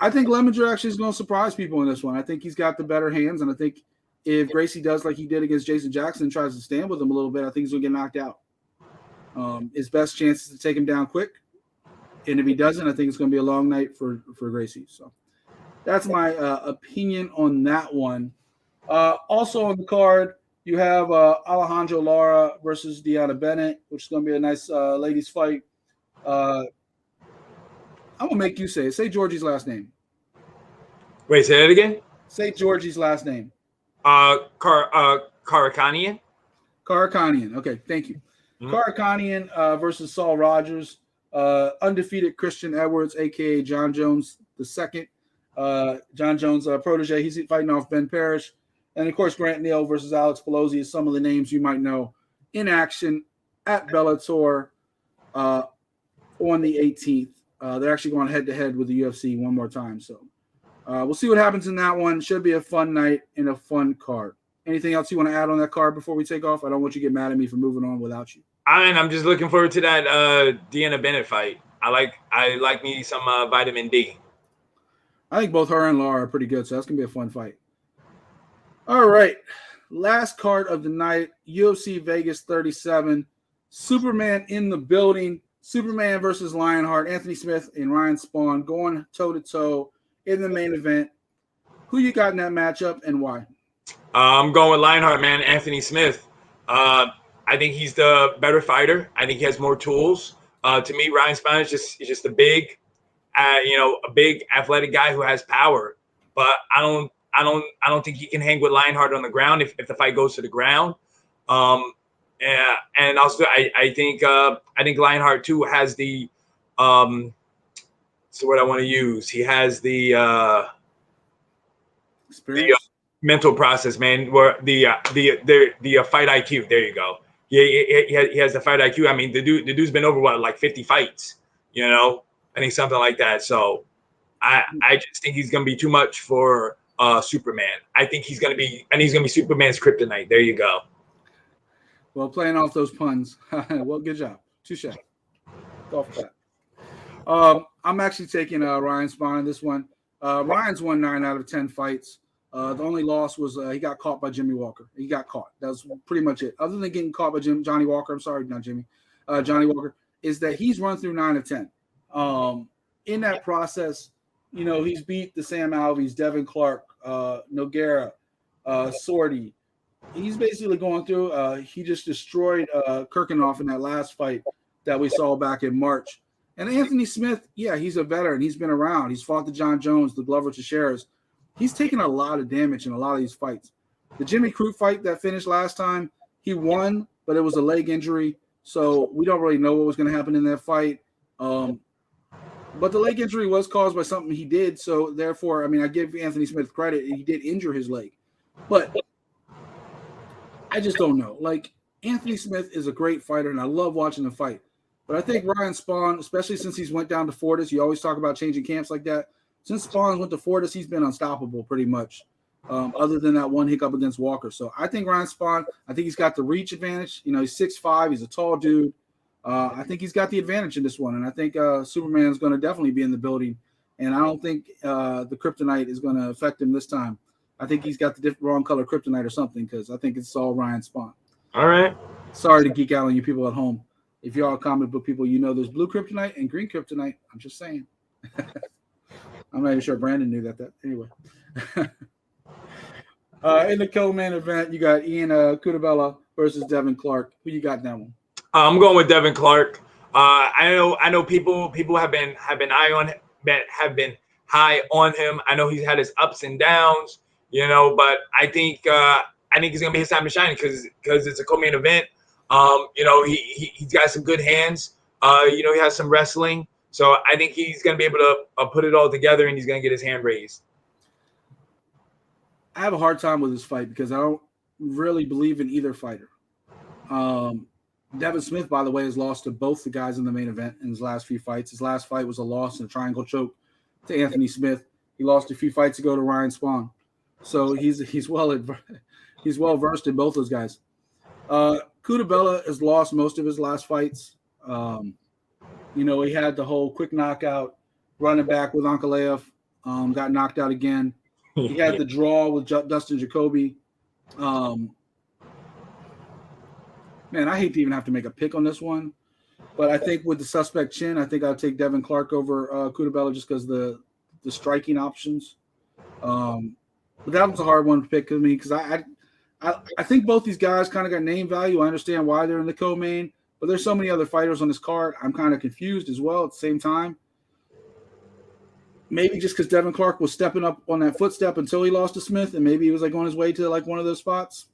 I think Lemminger actually is going to surprise people in this one. I think he's got the better hands, and I think if Gracie does like he did against Jason Jackson and tries to stand with him a little bit, I think he's going to get knocked out. His best chance is to take him down quick. And if he doesn't, I think it's going to be a long night for Gracie. So that's my opinion on that one. Also on the card, you have Alejandro Lara versus Deanna Bennett, which is going to be a nice ladies fight. I'm going to make you say it. Say Georgie's last name. Wait, say that again? Say Georgie's last name. Karakanian? Karakanian. Okay, thank you. Mm-hmm. Karakanian versus Saul Rogers. Undefeated Christian Edwards, a.k.a. John Jones II. John Jones' protege. He's fighting off Ben Parrish. And, of course, Grant Neal versus Alex Pelosi is some of the names you might know in action at Bellator on the 18th. They're actually going head-to-head with the UFC one more time. So we'll see what happens in that one. Should be a fun night and a fun card. Anything else you want to add on that card before we take off? I don't want you to get mad at me for moving on without you. I'm just looking forward to that Deanna Bennett fight. I like me some vitamin D. I think both her and Lara are pretty good, so that's going to be a fun fight. All right. Last card of the night, UFC Vegas 37. Superman in the building. Superman versus Lionheart. Anthony Smith and Ryan Spann going toe-to-toe in the main event. Who you got in that matchup and why? I'm going with Lionheart, man. Anthony Smith. I think he's the better fighter. I think he has more tools. To me, Ryan Spann is just a big athletic guy who has power. But I don't think he can hang with Lionheart on the ground if the fight goes to the ground. And also I think Lionheart too has the so what I want to use. He has the experience. The mental process, man. Where the fight IQ. There you go. He has the fight IQ. I mean, the dude's been over like 50 fights. I think something like that. So I just think he's gonna be too much for Superman. I think he's gonna be Superman's kryptonite. There you go. Well, playing off those puns. Well, good job. Touche. Golf clap. I'm actually taking Ryan Spann in this one. Ryan's won 9 out of 10 fights. The only loss was he got caught by Jimmy Walker. He got caught. That was pretty much it. Other than getting caught by Johnny Walker, I'm sorry, not Jimmy, Johnny Walker, is that he's run through 9 of 10. In that process, he's beat the Sam Alveys, Devin Clark, Nogueira, Sorty. He's basically going through. He just destroyed Kirkenoff in that last fight that we saw back in March. And Anthony Smith, yeah, he's a veteran. He's been around. He's fought the John Jones, the Glover Teixeiras. He's taken a lot of damage in a lot of these fights. The Jimmy Crute fight that finished last time, he won, but it was a leg injury. So we don't really know what was going to happen in that fight. But the leg injury was caused by something he did. So therefore, I mean, I give Anthony Smith credit. He did injure his leg. But I just don't know. Like, Anthony Smith is a great fighter, and I love watching him fight. But I think Ryan Spann, especially since he's went down to Fortis, you always talk about changing camps like that. Since Spann went to Fortis, he's been unstoppable pretty much. other than that one hiccup against Walker. So I think Ryan Spann, I think he's got the reach advantage. You know, he's 6'5", he's a tall dude. I think he's got the advantage in this one, and I think Superman's going to definitely be in the building. And I don't think the kryptonite is going to affect him this time. I think he's got the wrong color kryptonite or something, because I think it's all Ryan Spann. All right. Sorry to geek out on you people at home. If you're all comic book people, you know there's blue kryptonite and green kryptonite. I'm just saying. I'm not even sure Brandon knew that. Anyway. In the co-main event, you got Ian Cuttino versus Devin Clark. Who you got in that one? I'm going with Devin Clark. I know people have been high on him. I know he's had his ups and downs, you know, but I think it's gonna be his time to shine because it's a co-main event. You know, he's got some good hands. You know, he has some wrestling, so I think he's gonna be able to put it all together, and he's gonna get his hand raised. I have a hard time with this fight because I don't really believe in either fighter. Devin Smith, by the way, has lost to both the guys in the main event in his last few fights. His last fight was a loss in a triangle choke to Anthony Smith. He lost a few fights ago to Ryan Spann. So he's well versed in both those guys. Cuttino has lost most of his last fights. You know, he had the whole quick knockout, running back with Ankalaev, got knocked out again. He had the draw with Dustin Jacoby. Man, I hate to even have to make a pick on this one, but I think with the suspect chin, I think I'll take Devin Clark over Cuttino just because the striking options. But that was a hard one to pick for me because I think both these guys kind of got name value. I understand why they're in the co-main, but there's so many other fighters on this card. I'm kind of confused as well at the same time. Maybe just because Devin Clark was stepping up on that footstep until he lost to Smith, and maybe he was like on his way to like one of those spots.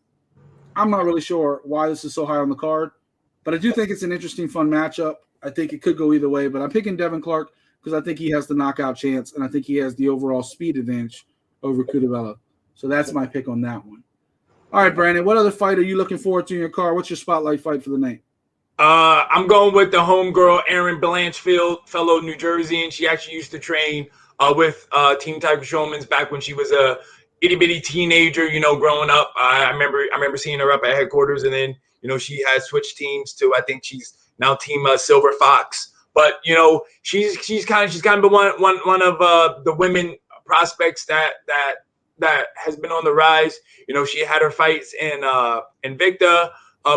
I'm not really sure why this is so high on the card, but I do think it's an interesting, fun matchup. I think it could go either way, but I'm picking Devin Clark because I think he has the knockout chance, and I think he has the overall speed advantage over Cuttino. So that's my pick on that one. All right, Brandon, what other fight are you looking forward to in your card? What's your spotlight fight for the night? I'm going with the homegirl, Erin Blanchfield, fellow New Jersey, and she actually used to train with Team Tiger Showman's back when she was a itty bitty teenager, you know, growing up. I remember seeing her up at headquarters, and then, you know, she has switched teams to, I think she's now Team Silver Fox. But, you know, she's kind of been one of the women prospects that has been on the rise. You know, she had her fights in Invicta.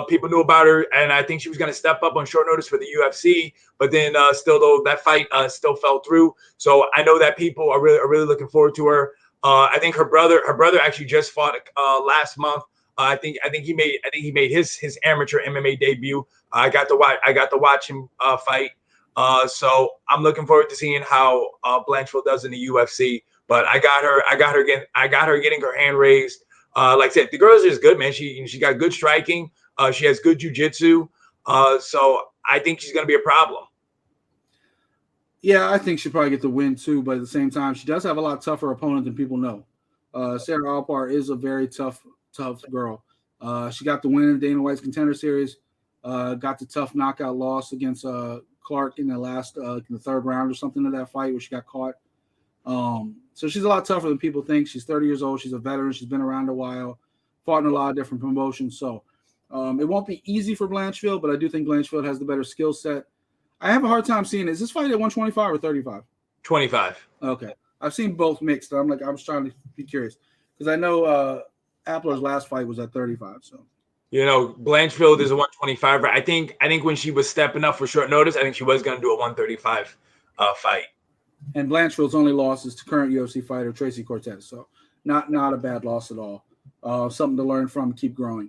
People knew about her, and I think she was going to step up on short notice for the UFC. But then still, though, that fight still fell through. So I know that people are really looking forward to her. I think her brother actually just fought last month. I think he made his amateur MMA debut. I got to watch him fight. So I'm looking forward to seeing how Blanchfield does in the UFC. But I got her getting her hand raised. Like I said, the girl is just good, man. She got good striking. She has good jiu-jitsu. So I think she's gonna be a problem. Yeah, I think she'll probably get the win too, but at the same time, she does have a lot tougher opponent than people know. Sarah Alpar is a very tough girl. She got the win in Dana White's Contender Series, got the tough knockout loss against Clark in the third round or something of that fight where she got caught. So she's a lot tougher than people think. She's 30 years old. She's a veteran. She's been around a while, fought in a lot of different promotions. So it won't be easy for Blanchfield, but I do think Blanchfield has the better skill set. I have a hard time seeing, is this fight at 125 or 35? 25. Okay. I've seen both mixed. I'm just trying to be curious because I know Appler's last fight was at 35. So, you know, Blanchfield is a 125. I think when she was stepping up for short notice, I think she was going to do a 135 fight. And Blanchfield's only loss is to current UFC fighter Tracy Cortez. So not a bad loss at all. Something to learn from, keep growing.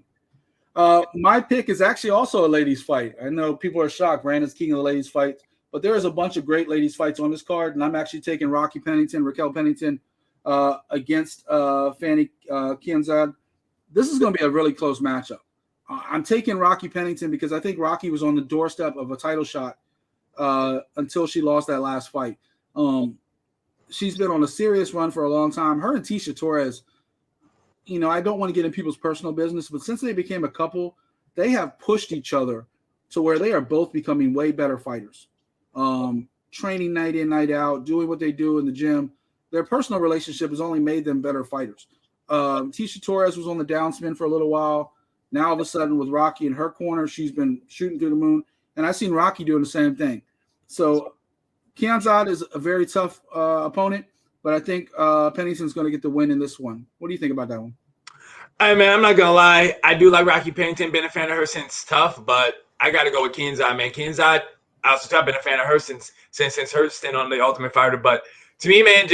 My pick is actually also a ladies fight. I know people are shocked. Brandon's king of the ladies fights, but there is a bunch of great ladies fights on this card, and I'm actually taking Raquel Pennington against Fanny Kianzad. This is going to be a really close matchup. I'm taking Raquel Pennington because I think Rocky was on the doorstep of a title shot until she lost that last fight. She's been on a serious run for a long time. Her and Tisha Torres, you know, I don't want to get in people's personal business, but since they became a couple, they have pushed each other to where they are both becoming way better fighters. Training night in, night out, doing what they do in the gym. Their personal relationship has only made them better fighters. Tisha Torres was on the downspin for a little while. Now all of a sudden with Rocky in her corner, she's been shooting through the moon. And I've seen Rocky doing the same thing. So Kianzad is a very tough opponent, but I think Pennington's going to get the win in this one. What do you think about that one? Hey, man, I'm not going to lie. I do like Rocky Pennington. Been a fan of her since Tough, but I got to go with Kianzad, man. Kianzad, I also have been a fan of her since her stint on The Ultimate Fighter. But to me, man,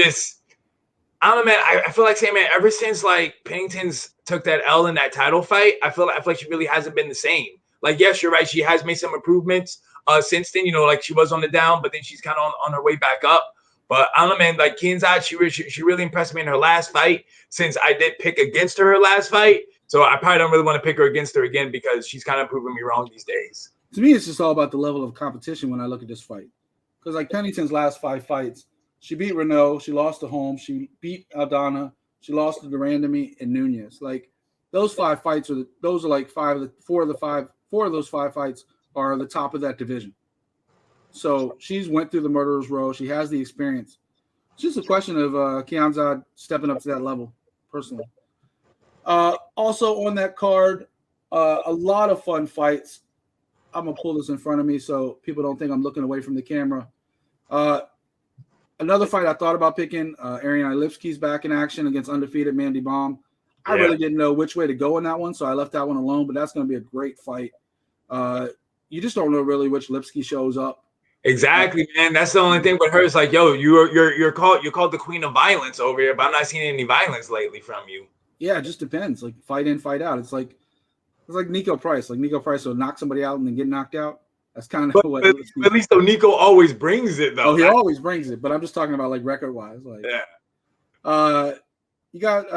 I don't know, man. I feel like saying, man, ever since like Pennington's took that L in that title fight, I feel like she really hasn't been the same. Like, yes, you're right. She has made some improvements since then. You know, like she was on the down, but then she's kind of on her way back up. But I don't know, man. Like Kianzad, she really impressed me in her last fight. Since I did pick against her last fight, so I probably don't really want to pick her against her again because she's kind of proving me wrong these days. To me, it's just all about the level of competition when I look at this fight. Because like Pennington's last 5 fights, she beat Renault, she lost to Holmes, she beat Aldana, she lost to Durandamy and Nunez. Like those 5 fights are like 4 of those 5 fights are the top of that division. So she's went through the murderer's row. She has the experience. It's just a question of Kianzad stepping up to that level, personally. Also on that card, a lot of fun fights. I'm going to pull this in front of me so people don't think I'm looking away from the camera. Another fight I thought about picking, Ariane Lipsky's back in action against undefeated Mandy Baum. I really didn't know which way to go in that one, so I left that one alone, but that's going to be a great fight. You just don't know really which Lipsky shows up. Exactly, man. That's the only thing with her. It's like, yo, you're called the queen of violence over here, but I'm not seeing any violence lately from you. Yeah, it just depends. Like fight in, fight out. It's like Nico Price. Like Nico Price will knock somebody out and then get knocked out. That's kind of what. At least though, Nico always brings it though. Oh, he always brings it. But I'm just talking about like record wise. Like, yeah. You got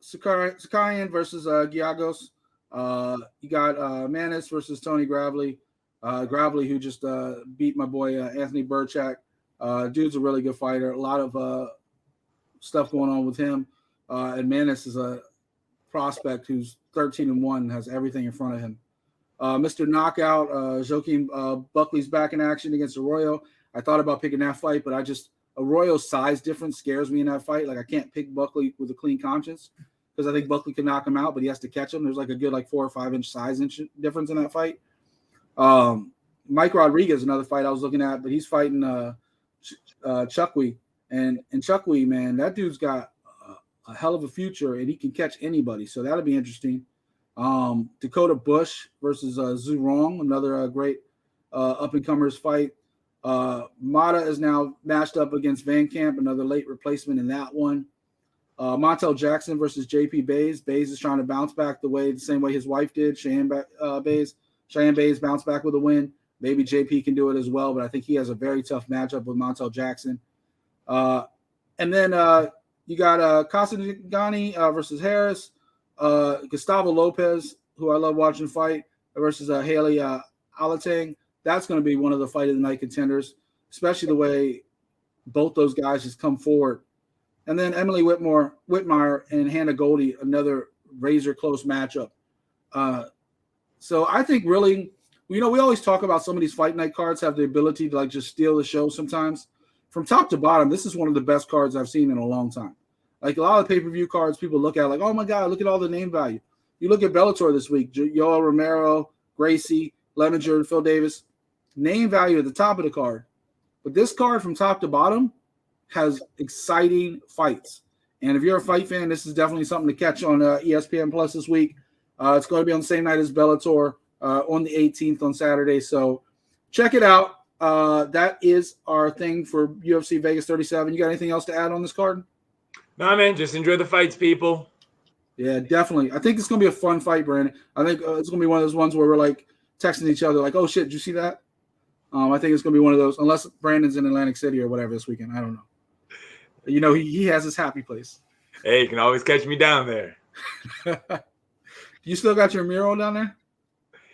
Sakayan versus Giagos. You got Manis versus Tony Gravely. Gravely, who just beat my boy Anthony Burchak. Dude's a really good fighter. A lot of stuff going on with him. And Manis is a prospect who's 13-1, has everything in front of him. Mr. Knockout, Joaquin Buckley's back in action against Arroyo. I thought about picking that fight, but Arroyo's size difference scares me in that fight. Like I can't pick Buckley with a clean conscience because I think Buckley can knock him out, but he has to catch him. There's like a good 4 or 5 inch size difference in that fight. Mike Rodriguez, another fight I was looking at, but he's fighting Chukwui. And Chukwui, man, that dude's got a hell of a future, and he can catch anybody. So that'll be interesting. Dakota Bush versus Zhu Rong, another great up-and-comers fight. Mata is now matched up against Van Camp, another late replacement in that one. Montel Jackson versus JP Bays. Bays is trying to bounce back the same way his wife did. Cheyenne Bays bounced back with a win. Maybe JP can do it as well, but I think he has a very tough matchup with Montel Jackson. And then you got Kasanigani versus Harris. Gustavo Lopez, who I love watching fight, versus Haley Alatang. That's going to be one of the fight of the night contenders, especially the way both those guys just come forward. And then Emily Whitmire and Hannah Goldie, another razor close matchup. So I think really, we always talk about some of these fight night cards have the ability to just steal the show sometimes. From top to bottom, this is one of the best cards I've seen in a long time. Like a lot of pay-per-view cards, people look at like, oh my God, look at all the name value. You look at Bellator this week, Yoel Romero, Gracie, Lemminger, and Phil Davis, name value at the top of the card. But this card from top to bottom has exciting fights. And if you're a fight fan, this is definitely something to catch on ESPN Plus this week. It's going to be on the same night as Bellator on the 18th on Saturday. So check it out. That is our thing for UFC Vegas 37. You got anything else to add on this card? No, man. Just enjoy the fights, people. Yeah, definitely. I think it's going to be a fun fight, Brandon. I think it's going to be one of those ones where we're like texting each other like, oh, shit, did you see that? I think it's going to be one of those, unless Brandon's in Atlantic City or whatever this weekend. I don't know. He has his happy place. Hey, you can always catch me down there. You still got your mural down there?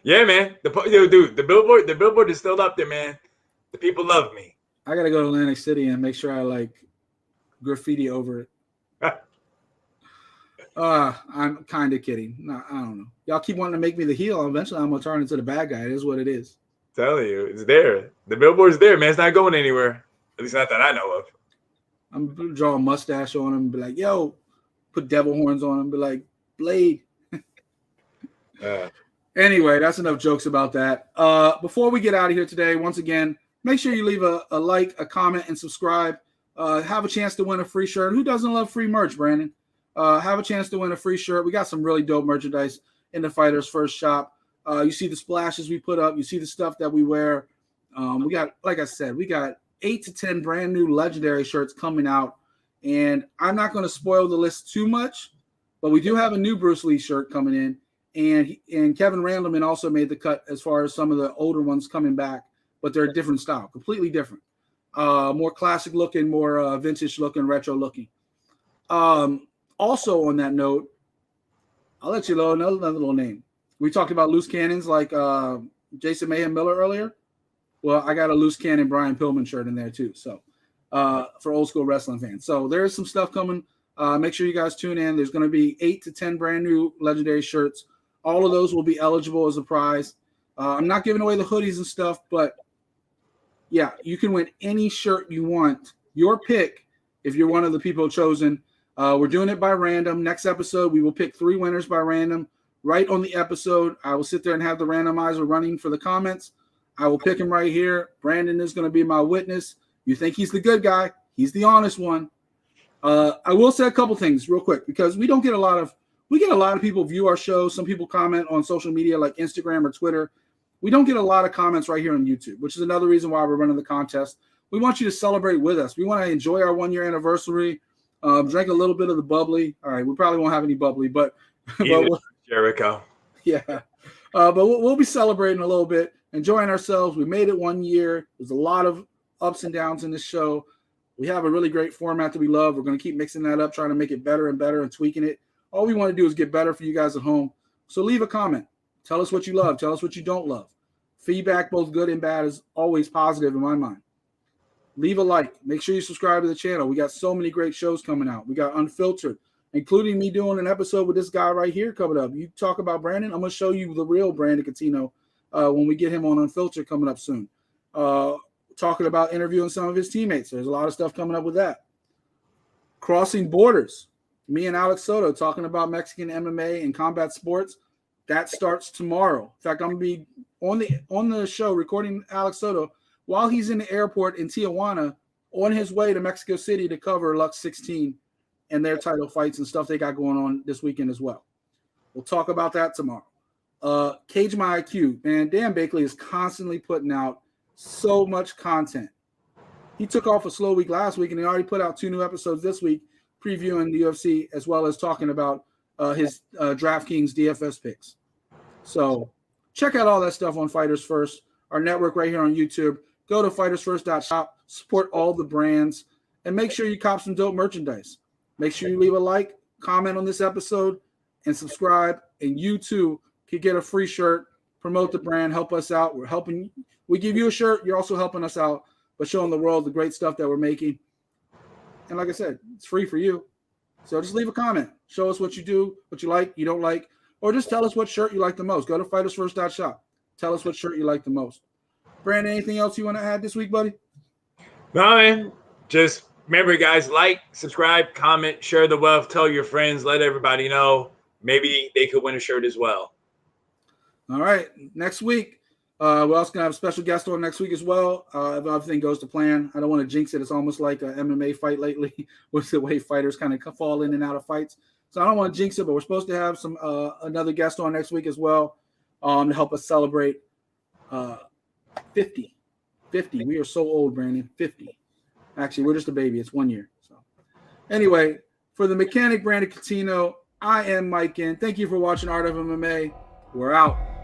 Yeah, man. Dude, the billboard is still up there, man. The people love me. I got to go to Atlantic City and make sure I graffiti over it. I'm kind of kidding. No, I don't know. Y'all keep wanting to make me the heel. Eventually, I'm going to turn into the bad guy. It is what it is. I'm telling you, it's there. The billboard's there, man. It's not going anywhere. At least not that I know of. I'm going to draw a mustache on him and be like, yo, put devil horns on him, be like, Blade. Anyway, that's enough jokes about that. Before we get out of here today, once again, make sure you leave a like, a comment, and subscribe. Have a chance to win a free shirt. Who doesn't love free merch, Brandon? Have a chance to win a free shirt. We got some really dope merchandise in the Fighters First shop. You see the splashes we put up. You see the stuff that we wear. We got, like I said, we got 8 to 10 brand new legendary shirts coming out. And I'm not going to spoil the list too much, but we do have a new Bruce Lee shirt coming in. And Kevin Randleman also made the cut as far as some of the older ones coming back, but they're a different style, completely different. More classic looking, more vintage looking, retro looking. Also on that note, I'll let you know another little name. We talked about loose cannons like Jason Mayhem Miller earlier. Well, I got a loose cannon Brian Pillman shirt in there too. So for old school wrestling fans. So there's some stuff coming. Make sure you guys tune in. There's going to be 8 to 10 brand new legendary shirts. All of those will be eligible as a prize. I'm not giving away the hoodies and stuff, but yeah, you can win any shirt you want. Your pick if you're one of the people chosen. We're doing it by random. Next episode, we will pick 3 winners by random. Right on the episode, I will sit there and have the randomizer running for the comments. I will pick him right here. Brandon is going to be my witness. You think he's the good guy. He's the honest one. I will say a couple things real quick because we get a lot of people view our show. Some people comment on social media like Instagram or Twitter. We don't get a lot of comments right here on YouTube, which is another reason why we're running the contest. We want you to celebrate with us. We want to enjoy our 1-year anniversary. Drink a little bit of the bubbly. All right, we probably won't have any bubbly, but Jericho. Yeah. But we'll be celebrating a little bit, enjoying ourselves. We made it 1 year. There's a lot of ups and downs in this show. We have a really great format that we love. We're going to keep mixing that up, trying to make it better and better and tweaking it. All we want to do is get better for you guys at home. So leave a comment. Tell us what you love. Tell us what you don't love. Feedback, both good and bad, is always positive in my mind. Leave a like. Make sure you subscribe to the channel. We got so many great shows coming out. We got Unfiltered, including me doing an episode with this guy right here coming up. You talk about Brandon, I'm going to show you the real Brandon Cuttino when we get him on Unfiltered coming up soon. Talking about interviewing some of his teammates. There's a lot of stuff coming up with that. Crossing Borders. Me and Alex Soto talking about Mexican MMA and combat sports. That starts tomorrow. In fact, I'm going to be on the show recording Alex Soto while he's in the airport in Tijuana on his way to Mexico City to cover Lux 16 and their title fights and stuff they got going on this weekend as well. We'll talk about that tomorrow. Cage My IQ. Man, Dan Bakley is constantly putting out so much content. He took off a slow week last week, and he already put out 2 new episodes this week, previewing the UFC as well as talking about his DraftKings DFS picks. So check out all that stuff on Fighters First, our network right here on YouTube. Go to fightersfirst.shop, support all the brands, and make sure you cop some dope merchandise. Make sure you leave a like, comment on this episode, and subscribe. And you too can get a free shirt, promote the brand, help us out. We're helping. We give you a shirt. You're also helping us out by showing the world the great stuff that we're making. And like I said, it's free for you. So just leave a comment. Show us what you do, what you like, you don't like, or just tell us what shirt you like the most. Go to fightersfirst.shop. Tell us what shirt you like the most. Brandon, anything else you want to add this week, buddy? No, man. Just remember, guys, like, subscribe, comment, share the wealth, tell your friends, let everybody know. Maybe they could win a shirt as well. All right. Next week, we're also going to have a special guest on next week as well. If everything goes to plan. I don't want to jinx it. It's almost like an MMA fight lately with the way fighters kind of fall in and out of fights. So I don't want to jinx it, but we're supposed to have some another guest on next week as well to help us celebrate 50. 50. We are so old, Brandon. 50. Actually, we're just a baby. It's 1 year. So anyway, for the mechanic Brandon Cuttino, I am Mike Ginn. Thank you for watching Art of MMA. We're out.